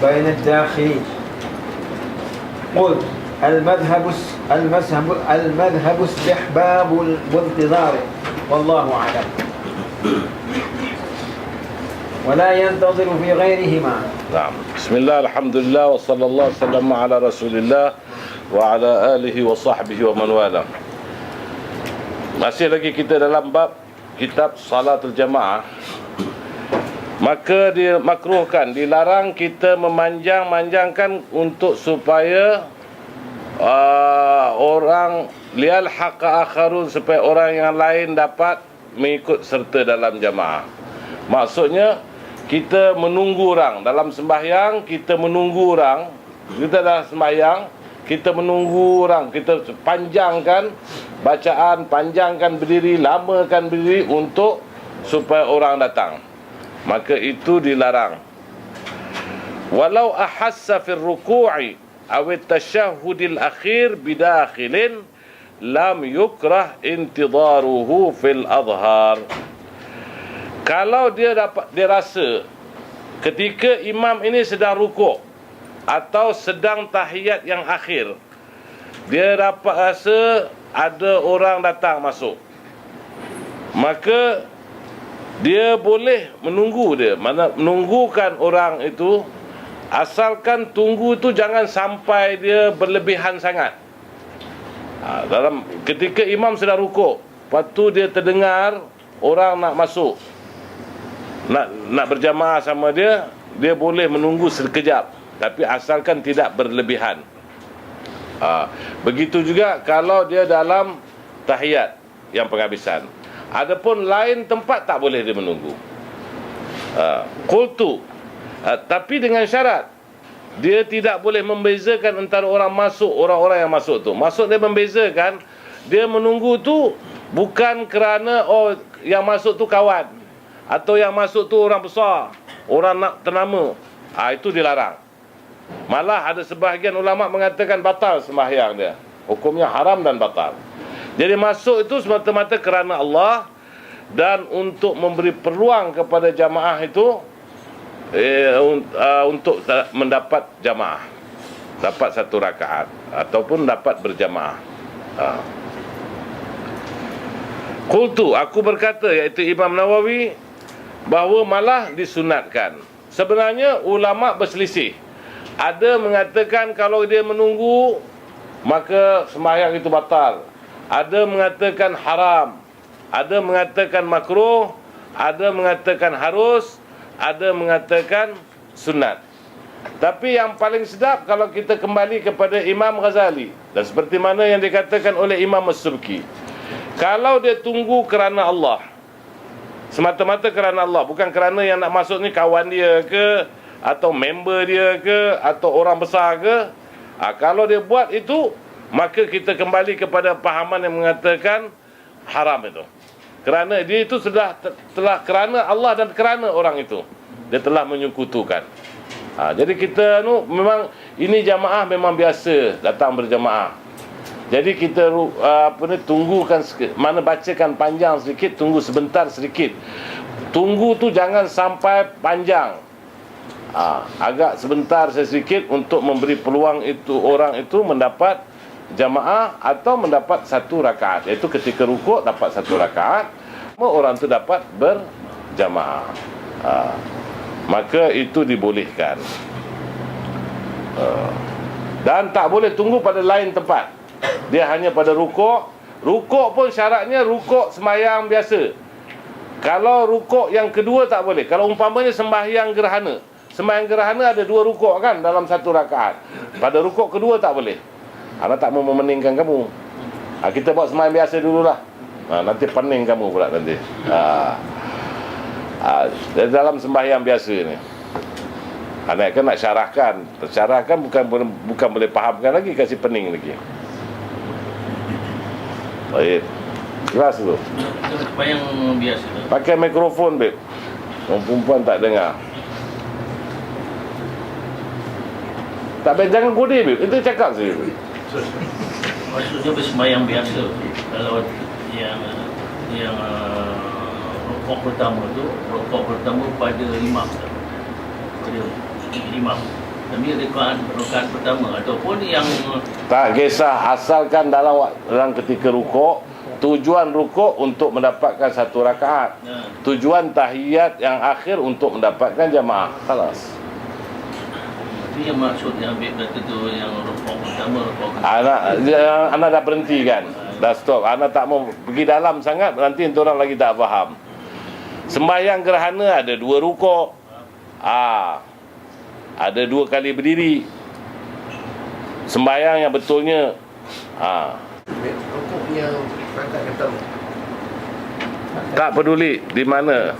Speaker 1: بين الداخلين. قلت المذهب استحباب الانتظار والله أعلم ولا ينتظر في غيرهما.
Speaker 2: نعم. بسم الله الحمد لله وصلى الله وسلم على رسول الله وعلى آله وصحبه ومن والاه. Masih lagi kita dalam bab kitab salatul jamaah. Maka dimakruhkan, dilarang kita memanjang-manjangkan untuk supaya orang lial haqa akharun, supaya orang yang lain dapat mengikut serta dalam jamaah. Maksudnya kita menunggu orang dalam sembahyang, kita menunggu orang, kita dalam sembahyang kita menunggu orang, kita panjangkan bacaan, panjangkan berdiri, lamakan berdiri untuk supaya orang datang. Maka itu dilarang. Walau ahassa fil ruku'i aw at-tashahhudil akhir bidakhilin lam yukrah intidaruhu fil adhar. Kalau dia rasa ketika imam ini sedang rukuk atau sedang tahiyat yang akhir, dia dapat rasa ada orang datang masuk, maka dia boleh menunggu dia. Mana menunggukan orang itu, asalkan tunggu itu jangan sampai dia berlebihan sangat. Dalam ketika imam sedang rukuk, lepas tu dia terdengar orang nak masuk, nak berjamaah sama dia, dia boleh menunggu sekejap, tapi asalkan tidak berlebihan. Begitu juga kalau dia dalam tahiyat yang penghabisan. Adapun lain tempat tak boleh dia menunggu. Qultu, tapi dengan syarat dia tidak boleh membezakan antara orang masuk, orang-orang yang masuk tu. Maksud dia membezakan, dia menunggu tu bukan kerana yang masuk tu kawan, atau yang masuk tu orang besar, orang nak ternama. Itu dilarang. Malah ada sebahagian ulama mengatakan batal sembahyang dia, hukumnya haram dan batal. Jadi masuk itu semata-mata kerana Allah dan untuk memberi peluang kepada jamaah itu untuk mendapat jamaah, dapat satu rakaat ataupun dapat berjamaah. Qultu, aku berkata, iaitu Imam Nawawi, bahawa malah disunatkan. Sebenarnya ulama berselisih. Ada mengatakan kalau dia menunggu maka sembahyang itu batal. Ada mengatakan haram, ada mengatakan makruh, ada mengatakan harus, ada mengatakan sunat. Tapi yang paling sedap kalau kita kembali kepada Imam Ghazali, dan seperti mana yang dikatakan oleh Imam As-Subki, kalau dia tunggu kerana Allah, semata-mata kerana Allah, bukan kerana yang nak masuk ni kawan dia ke, atau member dia ke, atau orang besar ke, kalau dia buat itu, maka kita kembali kepada pahaman yang mengatakan haram itu. Kerana dia itu telah kerana Allah dan kerana orang itu, dia telah menyekutukan. Jadi kita memang ini jamaah memang biasa datang berjamaah. Jadi kita tunggukan sikit, mana bacakan panjang sedikit, tunggu sebentar sedikit. Tunggu tu jangan sampai panjang. Agak sebentar sedikit untuk memberi peluang itu orang itu mendapat jamaah atau mendapat satu rakaat. Iaitu ketika rukuk dapat satu rakaat, orang itu dapat berjamaah. Maka itu dibolehkan. Dan tak boleh tunggu pada lain tempat. Dia hanya pada rukuk. Rukuk pun syaratnya rukuk sembahyang biasa. Kalau rukuk yang kedua tak boleh. Kalau umpamanya sembahyang gerhana. Sembahyang gerhana ada 2 rukuk kan dalam satu rakaat. Pada rukuk kedua tak boleh. Anak tak mau memeningkan kamu. Kita buat sembahyang biasa dululah. Nanti pening kamu pula nanti. Dalam sembahyang biasa ni. Anak kan nak syarahkan. Syarahkan bukan boleh fahamkan lagi, kasih pening lagi. Baik. Kelas tu.
Speaker 7: Sembahyang biasa.
Speaker 2: Pakai mikrofon, babe. Orang perempuan tak dengar. Tak payah, jangan kode, babe. Itu cakap saja.
Speaker 7: Maksudnya bersembahyang biasa. Kalau yang rukuk pertama tu, rukuk pertama pada imam. Pada imam. Tapi rakaat pertama ataupun yang
Speaker 2: Tak kisah, asalkan dalam ketika rukuk, tujuan rukuk untuk mendapatkan satu rakaat. Tujuan tahiyat yang akhir untuk mendapatkan jamaah. Khalas.
Speaker 7: itu yang maksud yang Habib kata tu, yang rukuk pertama, rukuk kedua.
Speaker 2: Anak dah berhenti kan? Dah stop. Anak tak mau pergi dalam sangat, nanti orang lagi tak faham. Sembahyang gerhana ada 2 rukuk. Ada 2 kali berdiri. Sembahyang yang betulnya
Speaker 5: Rukuk yang rakaat pertama.
Speaker 2: tak peduli di mana.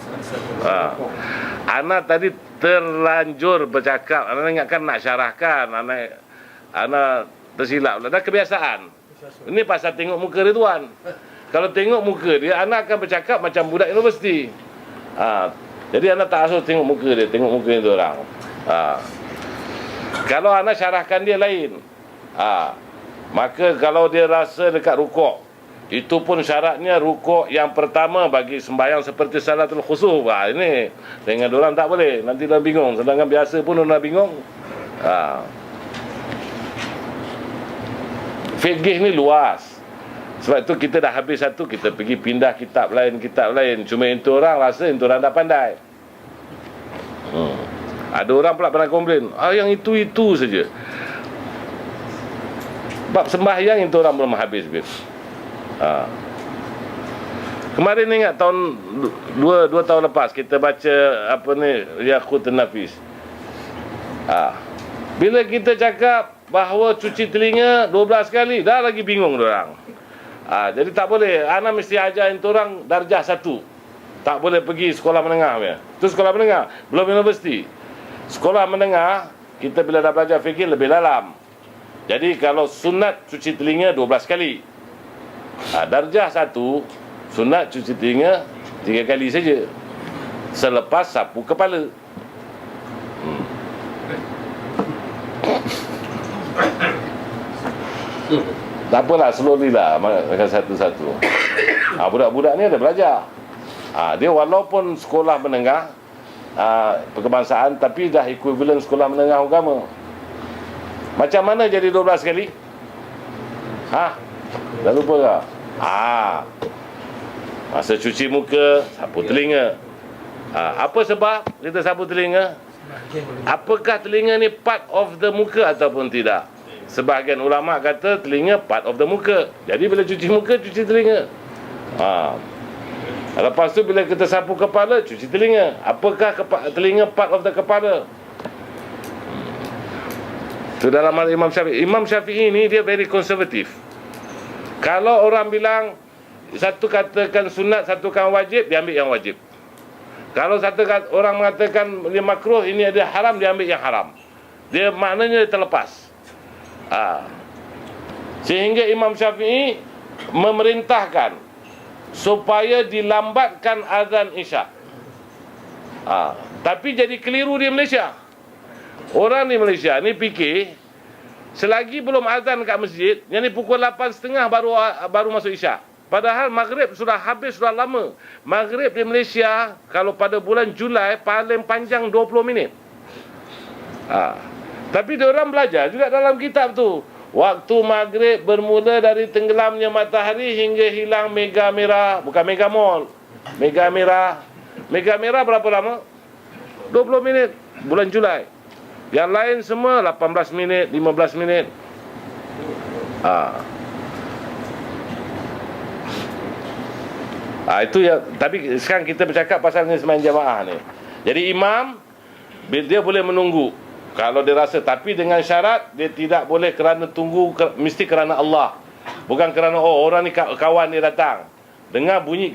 Speaker 2: Anak tadi terlanjur bercakap. Anak ingatkan nak syarahkan. Anak tersilap lah. Dah kebiasaan. Ini pasal tengok muka dia tuan. Kalau tengok muka dia, anak akan bercakap macam budak universiti. Jadi anak tak asal tengok muka dia, tengok muka dia orang. Kalau anak syarahkan dia lain. Maka kalau dia rasa dekat rukuk, itu pun syaratnya rukuk yang pertama bagi sembahyang seperti salatul khusuf. Ini dengan orang tak boleh, nanti dah bingung. Sedangkan biasa pun orang bingung. Fiqh ni luas. Sebab tu kita dah habis satu, kita pergi pindah kitab lain. Cuma itu orang rasa itu orang dah pandai. Ada orang pula pernah komplain, yang itu saja. Bab sembahyang itu orang belum habis, Bib. Kemarin ingat tahun 2 tahun lepas kita baca apa ni, Yaqutun Nafis. Bila kita cakap bahawa cuci telinga 12 kali, dah lagi bingung diorang. Jadi tak boleh. Anak mesti ajar itu orang darjah 1. Tak boleh pergi sekolah menengah punya. Itu sekolah menengah, belum universiti. Sekolah menengah, kita bila dah belajar fikir lebih dalam. Jadi kalau sunat cuci telinga 12 kali. Darjah 1, sunat cuci telinga 3 kali saja. Selepas sapu kepala. Tak apalah, slowly lah, makan satu-satu. Budak-budak ni ada belajar. Dia walaupun sekolah menengah perkebangsaan, tapi dah equivalent sekolah menengah agama. Macam mana jadi 12 kali? Dah lupa tak? Masa cuci muka, sapu telinga. Apa sebab kita sapu telinga? Apakah telinga ni part of the muka ataupun tidak? Sebahagian ulama kata telinga part of the muka. Jadi bila cuci muka, cuci telinga. Lepas tu bila kita sapu kepala, cuci telinga. Apakah telinga part of the kepala? Itu dalam Imam Syafi'i. Imam Syafi'i ni dia very konservatif. Kalau orang bilang satu katakan sunat, satu kan wajib, dia ambil yang wajib. Kalau orang mengatakan dia makruh, ini ada haram, dia ambil yang haram. Dia maknanya terlepas. Sehingga Imam Syafi'i memerintahkan supaya dilambatkan azan Isyak. Tapi jadi keliru di Malaysia. Orang di Malaysia ni fikir selagi belum azan kat masjid, yang ni pukul 8.30 baru masuk Isyak. Padahal maghrib sudah habis, sudah lama. Maghrib di Malaysia kalau pada bulan Julai paling panjang 20 minit. Tapi diorang belajar juga dalam kitab tu. Waktu maghrib bermula dari tenggelamnya matahari hingga hilang mega merah. Bukan mega mall, mega merah. Mega merah berapa lama? 20 minit bulan Julai. Yang lain semua 18 minit, 15 minit. Itu ya. Tapi sekarang kita bercakap pasal ni sembahyang jamaah ni. Jadi imam dia boleh menunggu kalau dia rasa, tapi dengan syarat dia tidak boleh kerana tunggu, mesti kerana Allah. Bukan kerana orang ni kawan dia datang. Dengar bunyi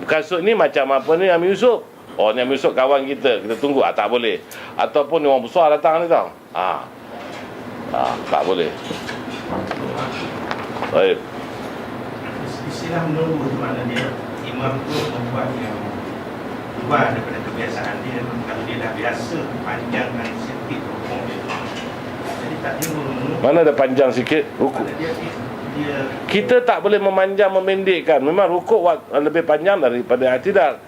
Speaker 2: kasut ni macam apa ni Amir Yusuf. Ni Amir Yusuf kawan kita tunggu. Tak boleh. Ataupun orang besar datang ni tau. Tak boleh. Baik.
Speaker 4: Istilah menunggu tu maknanya imam tu membuat yang luar daripada kebiasaan dia. Kalau dia dah biasa panjangkan sikit rukuk dia, jadi tak dia menunggu.
Speaker 2: Mana ada panjang sikit rukuk. Kita tak boleh memanjang memendekkan. Memang rukuk lebih panjang daripada i'tidal.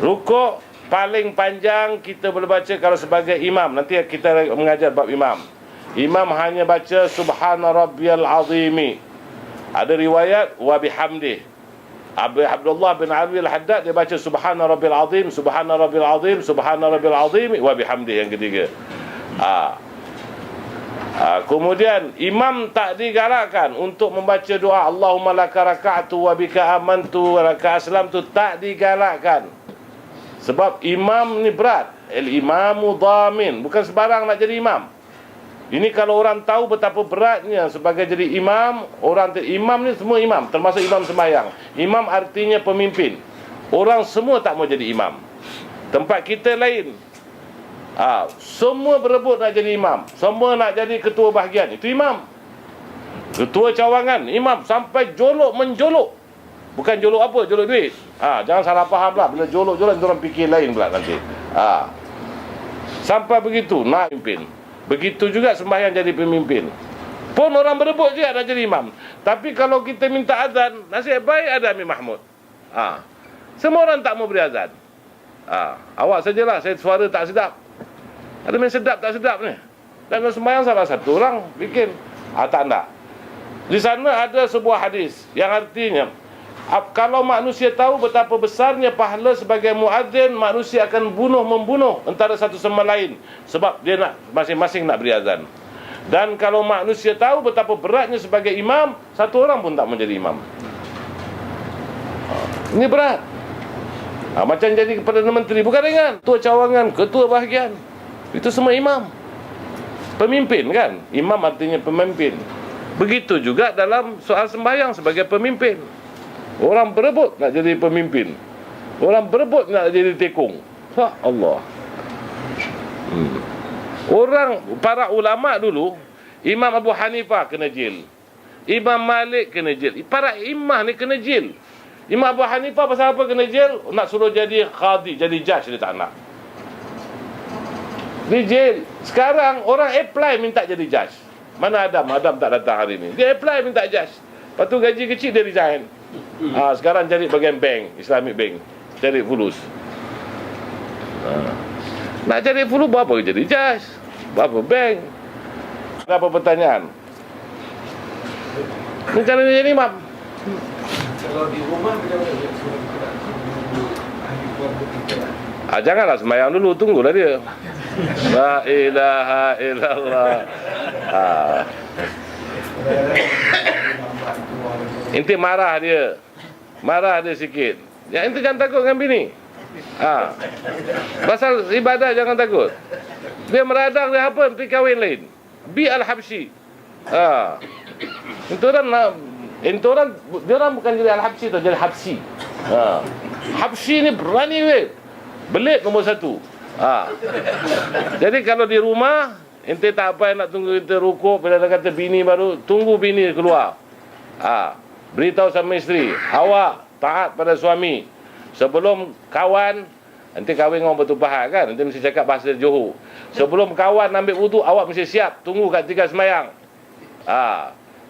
Speaker 2: Rukuk paling panjang kita boleh baca kalau sebagai imam. Nanti kita mengajar bab imam. Imam hanya baca subhana rabbiyal azimi. Ada riwayat wa bihamdih. Abdullah bin Ali al-Haddad dia baca subhana rabbil azim, subhana rabbil azim, subhana rabbil azim wa bihamdih yang ketiga. Kemudian imam tak digalakkan untuk membaca doa Allahumma laka raka'tu wa bika amantu wa laka aslamtu, tak digalakkan. Sebab imam ni berat. Al-imamu dhamin, bukan sebarang nak jadi imam. Ini kalau orang tahu betapa beratnya sebagai jadi imam. Imam ni semua imam, termasuk imam sembahyang. Imam artinya pemimpin. Orang semua tak mau jadi imam. Tempat kita lain. Semua berebut nak jadi imam. Semua nak jadi ketua bahagian. Itu imam. Ketua cawangan, imam. Sampai jolok menjolok. Bukan jolok apa? Jolok duit. Jangan salah faham lah. Bila jolok-jolok, orang fikir lain pula nanti. Sampai begitu nak pimpin. Begitu juga sembahyang jadi pemimpin. Pun orang berebut juga nak jadi imam. Tapi kalau kita minta azan, nasib baik ada Amir Mahmud. Semua orang tak mau beri azan. Awak sajalah, saya suara tak sedap. Ada main sedap tak sedap ni. Dan sembahyang salah satu orang bikin. Tak nak. Di sana ada sebuah hadis yang artinya, kalau manusia tahu betapa besarnya pahala sebagai muadzin, manusia akan membunuh antara satu sama lain. Sebab dia nak masing-masing nak beri azan. Dan kalau manusia tahu betapa beratnya sebagai imam, satu orang pun tak menjadi imam. Ini berat. Macam jadi Perdana Menteri, bukan ringan. Ketua cawangan, ketua bahagian, itu semua imam. Pemimpin kan? Imam artinya pemimpin. Begitu juga dalam soal sembahyang sebagai pemimpin. Orang berebut nak jadi pemimpin. Orang berebut nak jadi tekong. Allah. Para ulama dulu, Imam Abu Hanifah kena jil, Imam Malik kena jil. Para imam ni kena jil. Imam Abu Hanifah pasal apa kena jil? Nak suruh jadi qadi, jadi judge, dia tak nak. Dia jil. Sekarang orang apply minta jadi judge. Mana Adam tak datang hari ni. Dia apply minta judge. Lepas tu gaji kecil dia resign. Sekarang cari bagian bank, Islamic Bank, cari fulus. Nak cari fulus buat apa jadi judge? Buat apa bank? Ada apa pertanyaan? Ni cara dia jadi imam.
Speaker 3: Kalau di rumah bila
Speaker 2: janganlah sembahyang dulu, tunggulah dia. La ilaha illallah. Inti marah dia sikit. Ya, inti jangan takut dengan bini. Pasal ibadah jangan takut. Dia meradang dia apa, pergi kahwin lain. Bi al-Habsyi. Itu orang dia orang bukan jadi al-Habsyi tu, jadi Habsyi. Habsyi ni berani weh. Belit nombor 1. Jadi kalau di rumah ente tak apa nak tunggu ente rukuk, bila dia kata bini baru, tunggu bini keluar. Beritahu sama isteri, awak taat pada suami. Sebelum kawan, nanti kahwin dengan orang bertupahat kan, nanti mesti cakap bahasa Johor. Sebelum kawan ambil wudu, awak mesti siap, tunggu kat tiga sembahyang.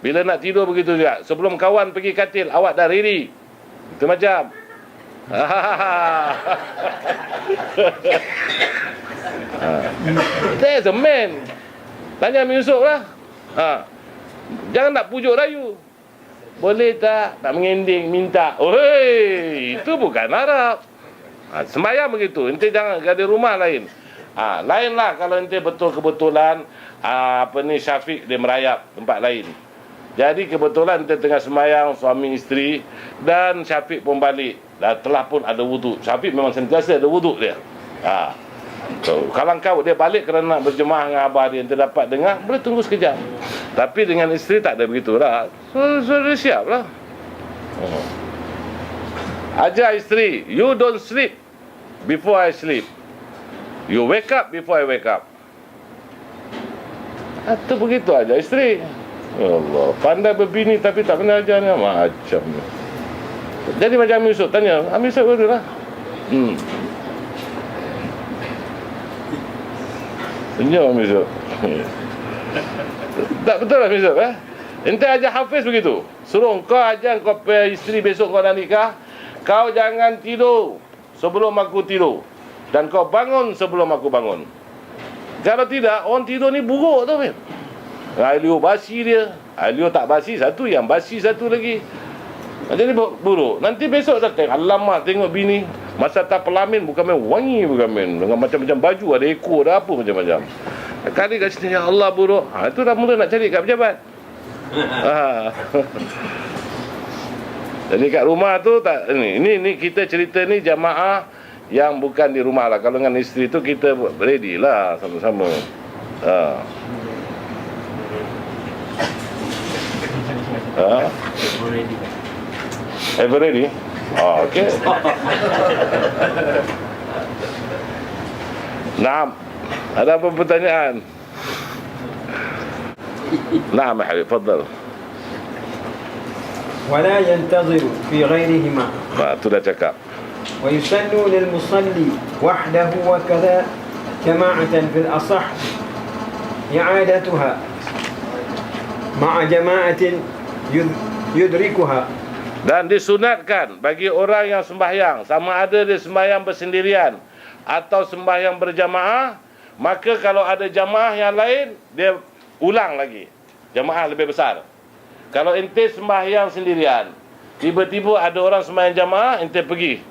Speaker 2: Bila nak tidur begitu juga. Sebelum kawan pergi katil, awak dah ready. Itu macam there's a man. Tanya Amir Yusuf lah. Jangan nak pujuk rayu. Boleh tak? Tak mengending, minta. Oi, itu bukan Arab. Sembahyang begitu. Ente jangan ada rumah lain. Lainlah kalau ente betul-kebetulan Syafiq dia merayap tempat lain. Jadi kebetulan ente tengah sembahyang suami isteri dan Syafiq pun balik. Dah telah pun ada wuduk. Syafiq memang sentiasa ada wuduk dia. So, kalau kau dia balik kerana nak berjemaah dengan abah dia, ente dapat dengar, boleh tunggu sekejap. Tapi dengan isteri tak ada begitu lah. So dia siap lah. Ajar isteri, you don't sleep before I sleep. You wake up before I wake up. Itu begitu aja isteri. Allah, pandai berbini tapi tak pernah ajar ni. Macam ni. Jadi macam Amir Yusuf tanya, Amir Yusuf betul lah. Senyum Amir Yusuf. Tak betul lah Amir Yusuf Ente ajar Hafiz begitu. Suruh kau ajar kau isteri besok kau nak nikah, kau jangan tidur sebelum aku tidur, dan kau bangun sebelum aku bangun. Kalau tidak, orang tidur ni buruk tau kan. Alio basi dia, Alio tak basi satu, yang basi satu lagi. Jadi buruk. Nanti besok datang, alamak tengok bini masa tak pelamin bukan main wangi, bukan main dengan macam-macam baju, ada ekor, ada apa macam-macam. Kali kat sini ya Allah buruk. Itu dah mula nak cari kat pejabat. Jadi kat rumah tu tak ini kita cerita ni jamaah yang bukan di rumah lah. Kalau dengan isteri tu kita ready lah sama-sama. Ever ready? Okay. Naam. Ada apa pertanyaan? Naam ya Habib, tafadhal.
Speaker 1: ولا ينتظر في غيرهما.
Speaker 2: Itu dah cakap.
Speaker 1: ويسن للمصلي وحده وكذا جماعة في الأصح إعادتها مع جماعة يدركها.
Speaker 2: Dan disunatkan bagi orang yang sembahyang, sama ada dia sembahyang bersendirian atau sembahyang berjamaah, maka kalau ada jamaah yang lain, dia ulang lagi. Jamaah lebih besar. Kalau ente sembahyang sendirian, tiba-tiba ada orang sembahyang jamaah, ente pergi.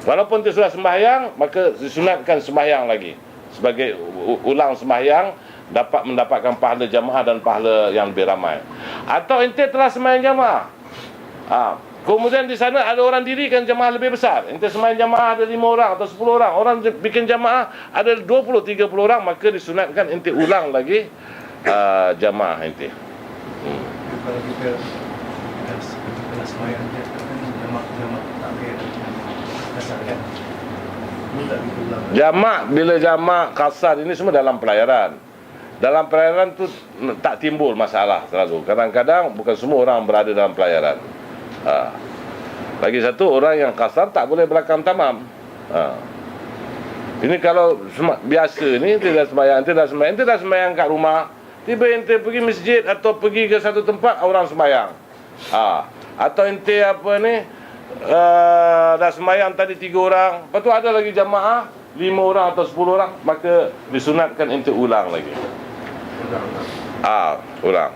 Speaker 2: Walaupun ente sudah sembahyang, maka disunatkan sembahyang lagi. Sebagai ulang sembahyang, dapat mendapatkan pahala jamaah dan pahala yang lebih ramai. Atau ente telah sembahyang jamaah, kemudian di sana ada orang dirikan jamaah lebih besar. Ente sembahyang jamaah ada 5 orang atau 10 orang. Orang bikin jamaah ada 20-30 orang, maka disunatkan ente ulang lagi jamaah ente.
Speaker 3: Kalau kita nak sembahyang dia kan jamak takhir kasar kan. Tak betul.
Speaker 2: Jamak, bila jamak kasar ini semua dalam pelayaran. Dalam pelayaran tu tak timbul masalah selalu. Kadang-kadang bukan semua orang berada dalam pelayaran. Lagi satu, orang yang kasar tak boleh belakang tamam. Ini kalau biasa ni tidak sembahyang, ente dah sembahyang kat rumah, tiba ente pergi masjid atau pergi ke satu tempat orang sembahyang. Atau ente dah sembahyang tadi 3 orang, lepas tu ada lagi jamaah 5 orang atau 10 orang, maka disunatkan ente ulang lagi. Ulang.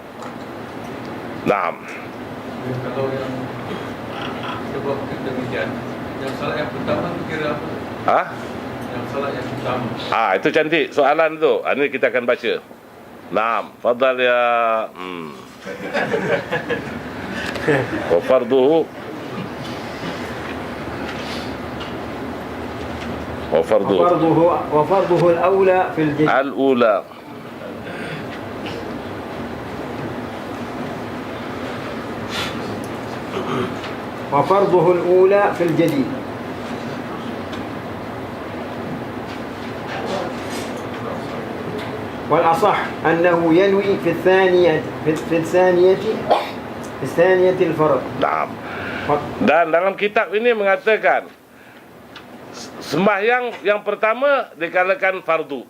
Speaker 2: Naam.
Speaker 3: Kalau yang sebab kita demikian, yang salat yang pertama tu kira apa? Yang salat yang pertama.
Speaker 2: Itu cantik soalan tu. Ini kita akan baca. Naam, fadhal ya. Wa farduhu
Speaker 1: وفرضه الأولى في الجديد.
Speaker 2: الأولى.
Speaker 1: وفرضه الأولى في الجديد. والأصح أنه ينوي في الثانية الفرض.
Speaker 2: Naam. Dan dalam kitab ini mengatakan sembahyang yang pertama dikatakan fardu.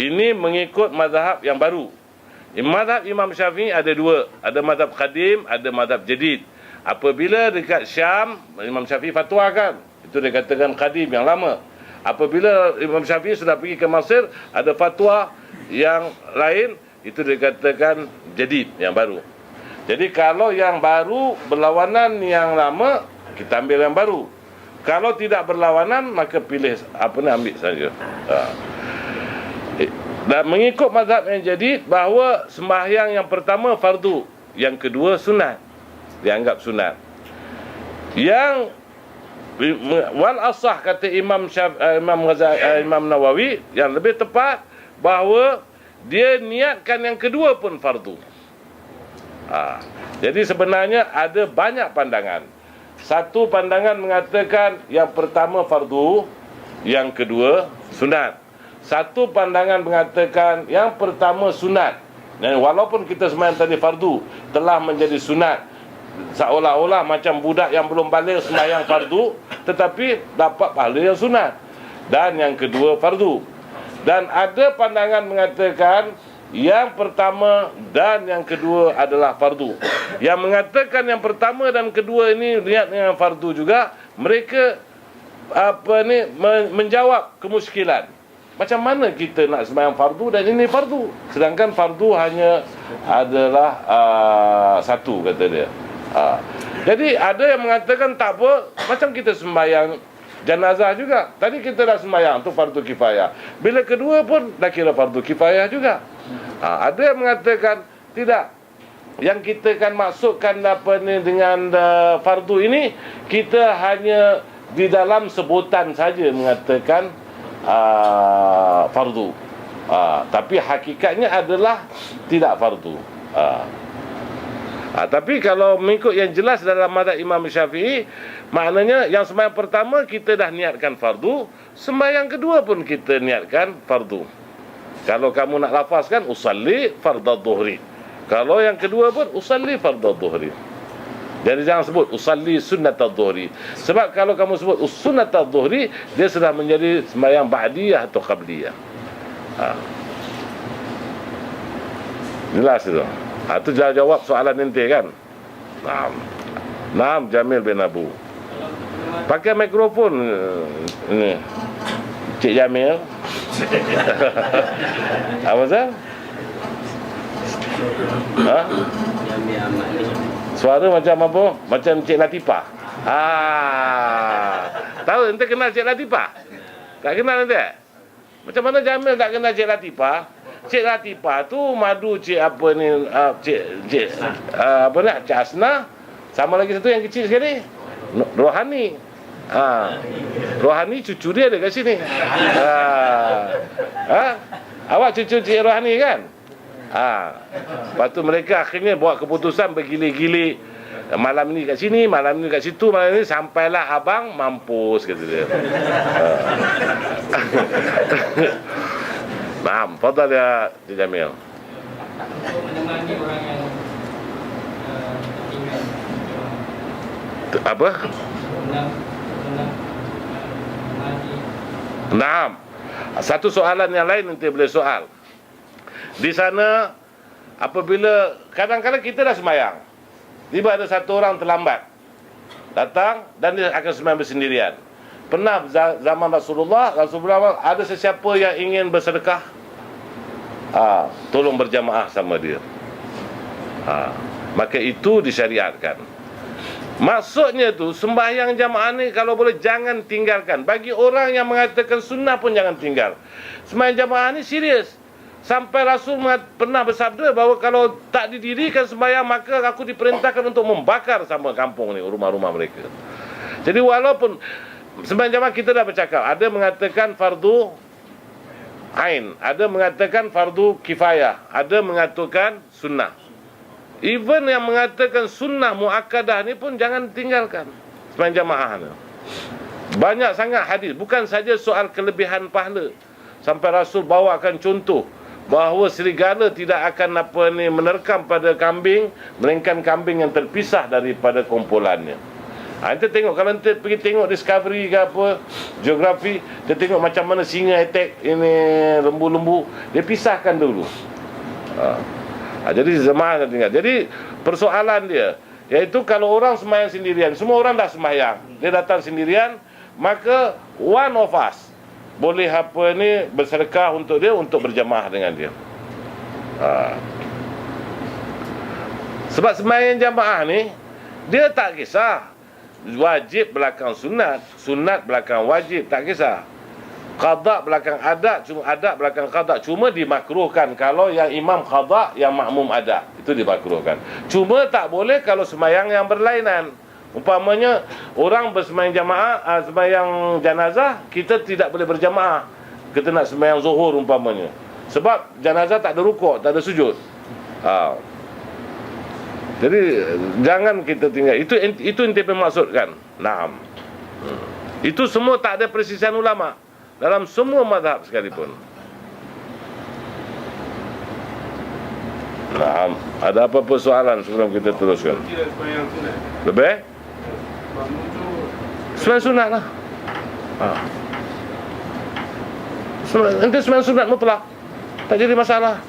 Speaker 2: Ini mengikut mazhab yang baru. Mazhab Imam Syafi'i ada 2, ada mazhab qadim, ada mazhab jadid. Apabila dekat Syam, Imam Syafi'i fatwakan, itu dikatakan qadim yang lama. Apabila Imam Syafi'i sudah pergi ke Mesir, ada fatwa yang lain, itu dikatakan jadid, yang baru. Jadi kalau yang baru berlawanan yang lama, kita ambil yang baru. Kalau tidak berlawanan, maka pilih ambil saja. Dan mengikut mazhab yang jadid bahawa sembahyang yang pertama fardu, yang kedua sunat, dianggap sunat. Yang wal asah kata Imam Nawawi, yang lebih tepat bahawa dia niatkan yang kedua pun fardu. Jadi sebenarnya ada banyak pandangan. Satu pandangan mengatakan yang pertama fardu, yang kedua sunat. Satu pandangan mengatakan yang pertama sunat, dan walaupun kita sembahyang tadi fardu telah menjadi sunat, seolah-olah macam budak yang belum balik sembahyang fardu tetapi dapat pahala yang sunat. Dan yang kedua fardu. Dan ada pandangan mengatakan yang pertama dan yang kedua adalah fardu. Yang mengatakan yang pertama dan kedua ini niat dengan fardu juga, mereka menjawab kemuskilan. Macam mana kita nak sembahyang fardu dan ini fardu, sedangkan fardu hanya adalah satu, kata dia. Jadi ada yang mengatakan tak apa, macam kita sembahyang jenazah juga. Tadi kita dah sembahyang tu fardu kifayah, bila kedua pun dah kira fardu kifayah juga. Ada yang mengatakan tidak, yang kita kan masukkan dengan fardu ini, kita hanya di dalam sebutan saja mengatakan fardu, tapi hakikatnya adalah tidak fardu. Tapi kalau mengikut yang jelas dalam mazhab Imam Syafi'i, maknanya yang sembahyang pertama kita dah niatkan fardu, sembahyang kedua pun kita niatkan fardu. Kalau kamu nak lafazkan usalli fardhu dhuhri, kalau yang kedua pun usalli fardhu dhuhri. Jadi jangan sebut usalli sunnatul dhuhri, sebab kalau kamu sebut sunnatul dhuhri, dia sudah menjadi sembahyang ba'diyah atau qabliyah. Jelas itu. Itu jawab soalan nanti kan. Naam Jamil bin Abu. Pakai mikrofon ini. Cik Jamil. Apa sah? Suara macam apa? Macam Cik Latifah. Tahu ente kenal Cik Latifah? Tak kenal ente? Macam mana Jamil tak kenal Cik Latifah? Cik Latifah tu madu Cik apa ni, Cik Asna, sama lagi satu yang kecil sekali, Rohani. Rohani cucu dia ada kat sini. Awak cucu Cik Rohani kan? Lepas tu mereka akhirnya buat keputusan bergili-gili, malam ni kat sini, malam ni kat situ, malam ni, sampailah abang mampus, kata dia. Naam, fadal ya Cik Jamil.
Speaker 1: Menemani orang yang tinggal
Speaker 2: apa? Naam. Satu soalan yang lain nanti boleh soal. Di sana apabila kadang-kadang kita dah sembahyang, tiba ada satu orang terlambat datang dan dia akan sembahyang bersendirian. Pernah zaman Rasulullah ada sesiapa yang ingin bersedekah, tolong berjamaah sama dia, maka itu disyariatkan. Maksudnya tu sembahyang jamaah ni kalau boleh jangan tinggalkan. Bagi orang yang mengatakan sunnah pun jangan tinggal. Sembahyang jamaah ni serius. Sampai Rasul pernah bersabda bahawa kalau tak didirikan sembahyang, maka aku diperintahkan untuk membakar sama kampung ni, rumah-rumah mereka. Jadi walaupun sembahyang jamaah kita dah bercakap, ada mengatakan fardu ain, ada mengatakan fardu kifayah, ada mengatakan sunnah. Even yang mengatakan sunnah muakkadah ni pun jangan tinggalkan sembahyang jamaah ni. Banyak sangat hadis, bukan saja soal kelebihan pahala. Sampai Rasul bawakan contoh bahawa serigala tidak akan menerkam pada kambing, melainkan kambing yang terpisah daripada kumpulannya. Kita tengok, kalau kita pergi tengok Discovery ke apa, Geografi, kita tengok macam mana singa attack ini lembu-lembu, dia pisahkan dulu. Jadi jemaah tinggal. Jadi persoalan dia, iaitu kalau orang sembahyang sendirian, semua orang dah sembahyang, dia datang sendirian, maka one of us boleh bersedekah untuk dia, untuk berjamaah dengan dia. Sebab sembahyang jamaah ni dia tak kisah wajib belakang sunat, sunat belakang wajib, tak kisah. Qada belakang adat, cuma adat belakang qada. Cuma dimakruhkan kalau yang imam qada, yang makmum adat. Itu dimakruhkan. Cuma tak boleh kalau sembahyang yang berlainan. Umpamanya orang bersembahyang jamaah, sembahyang janazah, kita tidak boleh berjamaah. Kita nak sembahyang zuhur umpamanya. Sebab janazah tak ada rukuk, tak ada sujud. Jadi jangan kita tinggal. Itu inti bermaksudkan. Naam. Itu semua tak ada persisian ulama dalam semua mazhab sekalipun. Naam. Ada apa-apa soalan sebelum kita teruskan? Lebih? Sembahyang sunat lah. Nanti sembahyang sunat mutlak, tak jadi masalah.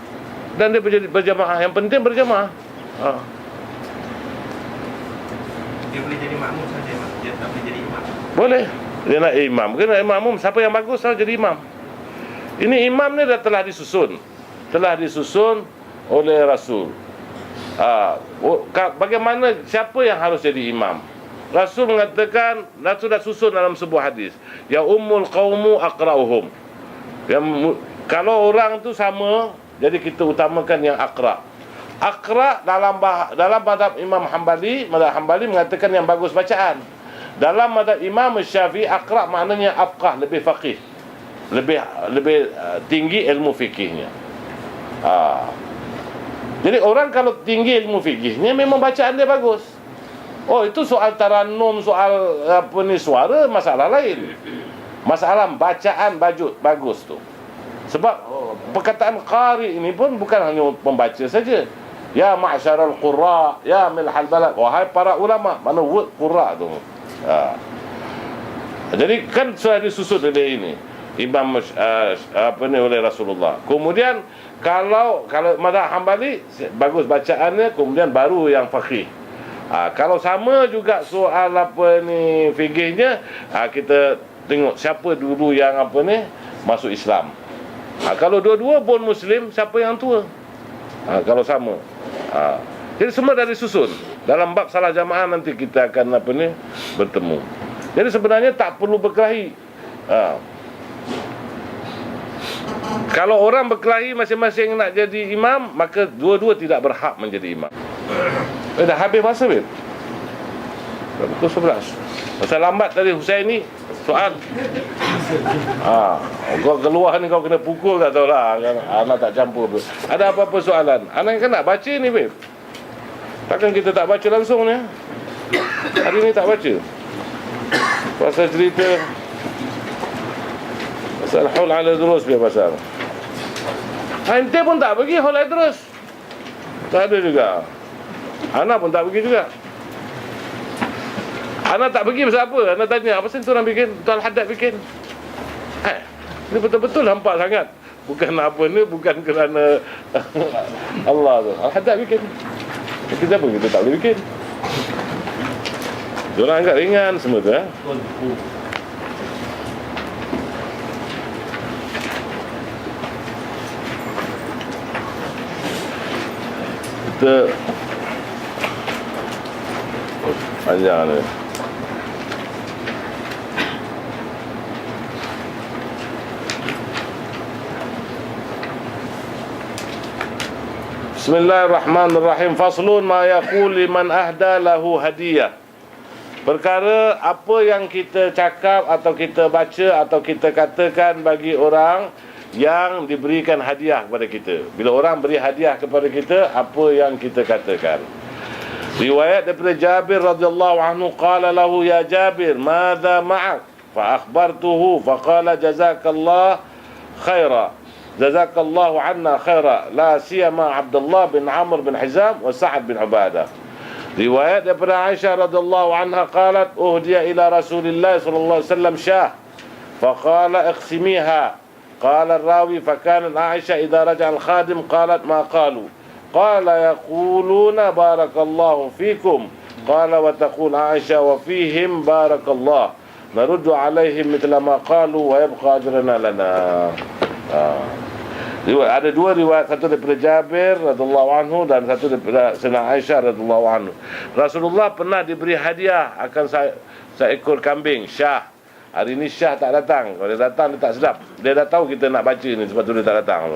Speaker 2: Dan dia berjamaah. Yang penting berjamaah.
Speaker 4: Dia boleh jadi makmum saja, dia tak boleh jadi imam.
Speaker 2: Boleh. Dia nak imam, kena makmum. Siapa yang bagus harus jadi imam. Ini imam ni dah telah disusun. Telah disusun oleh Rasul. Bagaimana, siapa yang harus jadi imam? Rasul mengatakan, Rasul dah susun dalam sebuah hadis, ya ummul qaumu aqra'uhum. Kalau orang tu sama, jadi kita utamakan yang aqra'. Aqra' dalam mazhab Imam Hanbali, mazhab Hanbali mengatakan yang bagus bacaan. Dalam mazhab Imam Syafi'i, aqra' maknanya afqah, lebih faqih, lebih tinggi ilmu fikihnya. Jadi orang kalau tinggi ilmu fikihnya, memang bacaan dia bagus. Oh, itu soal tarannum, soal suara, masalah lain. Masalah bacaan bagus tu. Sebab perkataan qari ini pun bukan hanya membaca saja. Ya ma'syaral qurra, ya milhal balad. Wahai para ulama, mana word qurra tu. Jadi kan sudah disusun oleh ini Imam oleh Rasulullah. Kemudian kalau mazhab Hanbali bagus bacaannya, kemudian baru yang faqih. Kalau sama juga soal fikihnya, kita tengok siapa dulu yang masuk Islam. Kalau dua-dua pun Muslim, siapa yang tua? Kalau sama. Jadi semua dah disusun. Dalam bab salah jamaah nanti kita akan bertemu. Jadi sebenarnya tak perlu berkelahi. Kalau orang berkelahi masing-masing nak jadi imam, maka dua-dua tidak berhak menjadi imam. Dah habis masa, Beb? Pukul 11. Pasal lambat tadi Husain ni soal. Kau keluar ni kau kena pukul, tak tahulah. Anak tak campur. Ada apa-apa soalan? Anak kan nak baca ni, Beb. Takkan kita tak baca langsung ni? Hari ni tak baca. Pasal cerita pasal Hul ala Durus biar pasal. Ente pun tak pergi Hul ala Durus. Tak ada juga. Anak pun tak pergi juga. Anak tak pergi pasal apa? Anak tanya, apa sih tu orang bikin? Tuan Haddad bikin. Ini betul-betul nampak sangat. Bukan apa ni, bukan kerana Allah tu. Al-Haddad bikin. Kita pun kita tak boleh bikin. Diorang agak ringan semua tu. Kita panjang ni. Bismillahirrahmanirrahim. Faslun ma yaqul liman ahda lahu hadiyah. Perkara apa yang kita cakap atau kita baca atau kita katakan bagi orang yang diberikan hadiah kepada kita. Bila orang beri hadiah kepada kita, apa yang kita katakan. Riwayat daripada Jabir radhiyallahu anhu, qala lahu ya Jabir, madza ma'ak? Fa akhbartuhu fa qala jazakallah khaira. Jazakallahu anna khaira, la siyama Abdullah bin Amr bin Hizam wa Sa'ad bin Ubadah. Riwayat daripada Aisyah radhiyallahu anha qalat uhdiya ila Rasulillah sallallahu alaihi wasallam syah faqala iqsimiha. Qala ar-rawi fa kanat Aisyah idza raja'a al-khadim qalat ma qalu. Qala yaquluna barakallahu fikum. Qala wa taqul Aisyah wa fihim barakallah. Naruddu alaihim mithla ma qalu wa yabqa ajruna lana. Ada dua riwayat, satu daripada Jabir radhiyallahu anhu dan satu daripada Sayyidina Aisyah radhiyallahu anhu. Rasulullah pernah diberi hadiah akan seekor kambing Syah. Hari ni Syah tak datang. Kalau dia datang dia tak sedap. Dia dah tahu kita nak baca ni, sebab tu dia tak datang.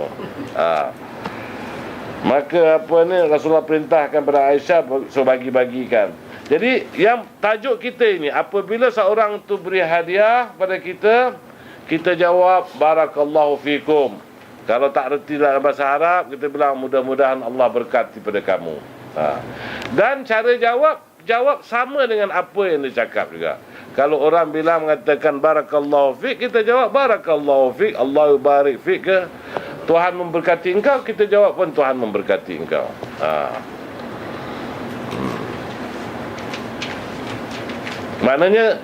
Speaker 2: Maka Rasulullah perintahkan pada Aisyah so bagi-bagikan. Jadi yang tajuk kita ini, apabila seorang tu beri hadiah pada kita, kita jawab barakallahu fikum. Kalau tak reti dalam bahasa Arab, kita bilang mudah-mudahan Allah berkati pada kamu. Dan cara jawab sama dengan apa yang dia cakap juga. Kalau orang bilang mengatakan barakallahu fik, kita jawab barakallahu fik, Allah barik fik ke, Tuhan memberkati engkau, kita jawab pun Tuhan memberkati engkau. Maknanya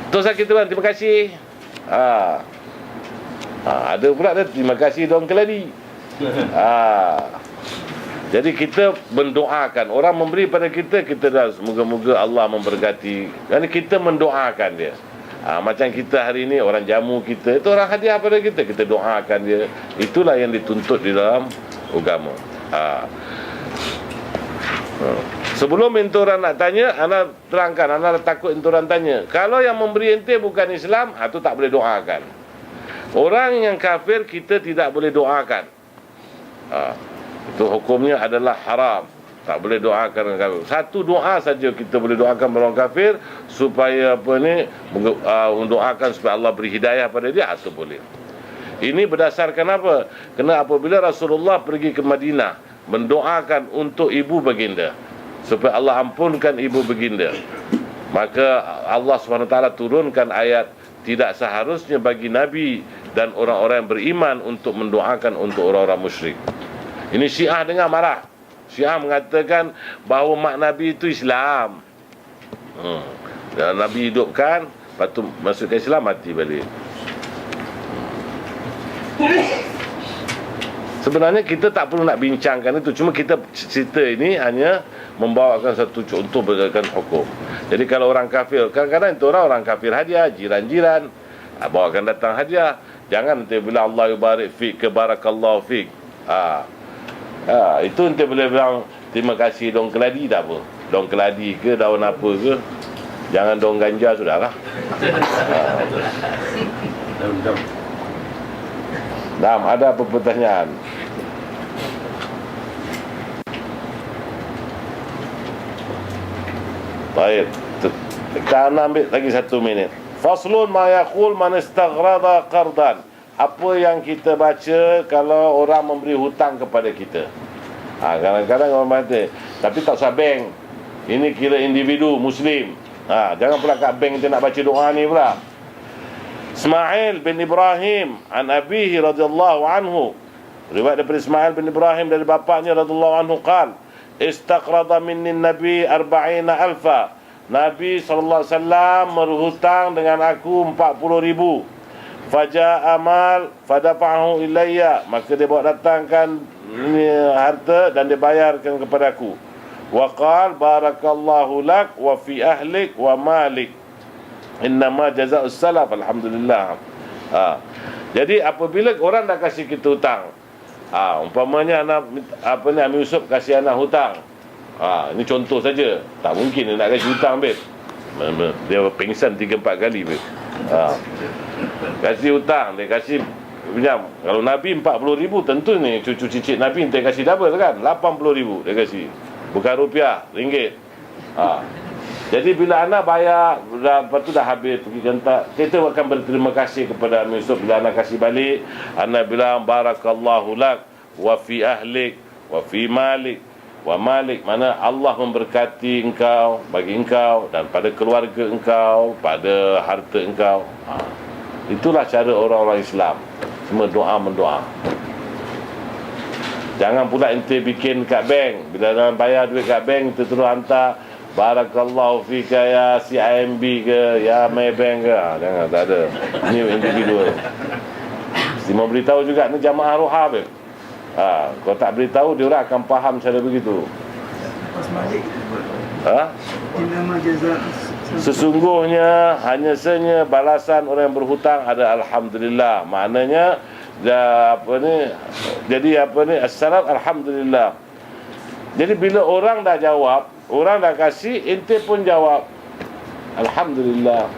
Speaker 2: terus kita bilang terima kasih. Ada pula dia terima kasih dong keladi. Jadi kita mendoakan orang memberi pada kita, kita dah semoga-moga Allah memberkati. Dan kita mendoakan dia. Macam kita hari ini orang jamu kita, itu orang hadiah pada kita, kita doakan dia. Itulah yang dituntut di dalam agama. Sebelum ente orang nak tanya, ana terangkan, ana takut ente orang tanya. Kalau yang memberi ente bukan Islam, tu tak boleh doakan. Orang yang kafir kita tidak boleh doakan. Itu hukumnya adalah haram. Tak boleh doakan orang kafir. Satu doa saja kita boleh doakan orang kafir, supaya mendoakan supaya Allah beri hidayah pada dia, itu boleh. Ini berdasarkan apa? Kerana apabila Rasulullah pergi ke Madinah mendoakan untuk ibu baginda, supaya Allah ampunkan ibu baginda, maka Allah SWT turunkan ayat, tidak seharusnya bagi Nabi dan orang-orang yang beriman untuk mendoakan untuk orang-orang musyrik. Ini Syiah dengar marah. Syiah mengatakan bahawa mak Nabi itu Islam. Dan Nabi hidupkan, lepas tu masuk ke Islam, mati balik. Sebenarnya kita tak perlu nak bincangkan itu. Cuma kita cerita ini hanya membawakan satu contoh berdasarkan hukum. Jadi kalau orang kafir, kadang-kadang itu orang kafir hadiah, jiran-jiran bawakan datang hadiah. Jangan nanti bilang Allah yubarik fik ke barakallahu fik. Itu nanti boleh bilang terima kasih dong keladi, tak apa. Dong keladi ke, daun apa ke. Jangan dong ganja, sudahlah. Dalam ada apa pertanyaan? Baik, kita ambil lagi 1 minit. Faslun ma yaqul man istaghrada qardan. Apa yang kita baca kalau orang memberi hutang kepada kita. Kadang-kadang orang kata, tapi tak usah bank. Ini kira individu Muslim. Jangan pula kat bank kita nak baca doa ni pula. Ismail bin Ibrahim an abihi radhiyallahu anhu. Riwayat daripada Ismail bin Ibrahim dari bapaknya radhiyallahu anhu qala istaqrada minni Nabi 40,000. Nabi SAW berhutang dengan aku 40,000. Faja'a mal fadafa'ahu ilayya. Maka dia bawa datangkan harta dan dia bayarkan kepada aku. Wa qala barakallahu lak wa fi ahlik wa malik. Innama jazaa'us salaf. Alhamdulillah. Jadi apabila orang dah kasih kita hutang, umpamanya Amir Yusuf kasih anak hutang, ini contoh saja. Tak mungkin dia nak kasih hutang, babe. Dia pengsan 3-4 kali, babe. Kasih hutang, dia kasih pinjam. Kalau Nabi 40,000, tentu ni cucu cicit Nabi dia kasih double kan, 80,000 dia kasih. Bukan rupiah, ringgit. Jadi bila anak bayar, lepas tu dah habis pergi jantak, kita akan berterima kasih kepada Amir Yusuf. Bila anak kasih balik, anak bilang barakallahu lak wa fi ahlik wa fi malik wa malik. Mana Allah memberkati engkau, bagi engkau dan pada keluarga engkau, pada harta engkau. Itulah cara orang-orang Islam. Semua doa mendoa. Jangan pula ente bikin kat bank. Bila nak bayar duit kat bank, kita terus hantar barakallahu fika ya CIMB ke, ya Maybank ke. Jangan, tak ada. Ini individual. Mesti mau beritahu juga ni jamaah roha, babe. Kalau tak beritahu, dia orang akan faham cara begitu. Sesungguhnya hanya balasan orang yang berhutang ada alhamdulillah. Maknanya assalam alhamdulillah. Jadi bila orang dah jawab, orang dah kasih, ente pun jawab alhamdulillah.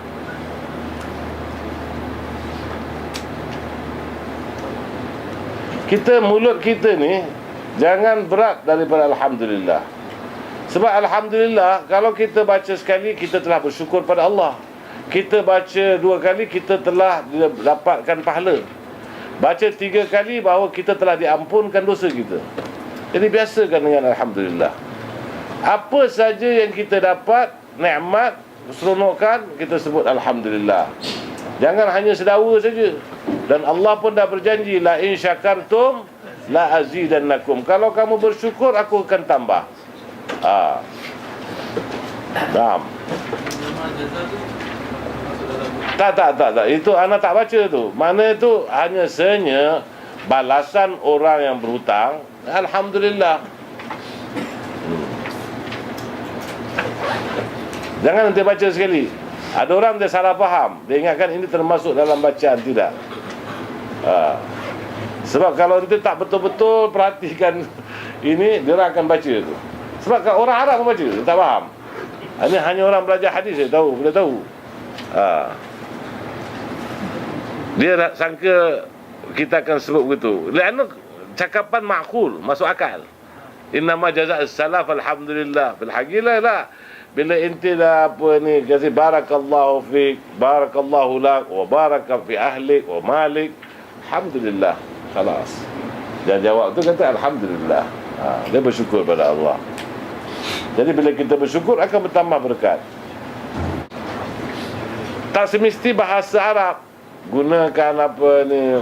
Speaker 2: Mulut kita ni jangan berat daripada alhamdulillah. Sebab alhamdulillah, kalau kita baca sekali, kita telah bersyukur pada Allah. Kita baca 2 kali, kita telah dapatkan pahala. Baca 3 kali, bahawa kita telah diampunkan dosa kita. Jadi biasakan dengan alhamdulillah. Apa saja yang kita dapat, nikmat, seronokan, kita sebut alhamdulillah. Jangan hanya sedawa saja. Dan Allah pun dah berjanji, la in syakartum la azidannakum. Kalau kamu bersyukur, aku akan tambah. Naam. Tak. Itu anak tak baca tu. Mana tu hanya senya balasan orang yang berhutang. Alhamdulillah. Jangan nanti baca sekali. Ada orang dia salah faham. Dia ingatkan ini termasuk dalam bacaan. Tidak. Sebab kalau nanti tak betul-betul perhatikan ini, dia akan baca tu. Sebab orang Arab pun baca, dia tak faham. Ini hanya orang belajar hadis dia tahu, boleh tahu. Dia sangka kita akan sebut begitu. Kerana cakapan ma'qul, masuk akal. Innama jazaa as-salaf alhamdulillah. Bil haqiqah lah. Bila ente dah kasi barakallahu fik, barakallahu lak, wa baraka fi ahlik wa malik, alhamdulillah. Khalas. Dan jawab tu kata alhamdulillah. Dia bersyukur pada Allah. Jadi bila kita bersyukur, akan bertambah berkat. Tak semesti bahasa Arab. Gunakan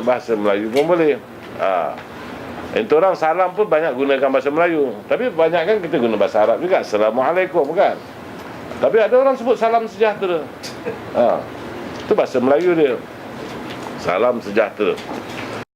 Speaker 2: bahasa Melayu pun boleh. Itu orang salam pun banyak gunakan bahasa Melayu. Tapi banyak kan kita guna bahasa Arab juga. Assalamualaikum kan. Tapi ada orang sebut salam sejahtera. Itu bahasa Melayu dia. Salam sejahtera.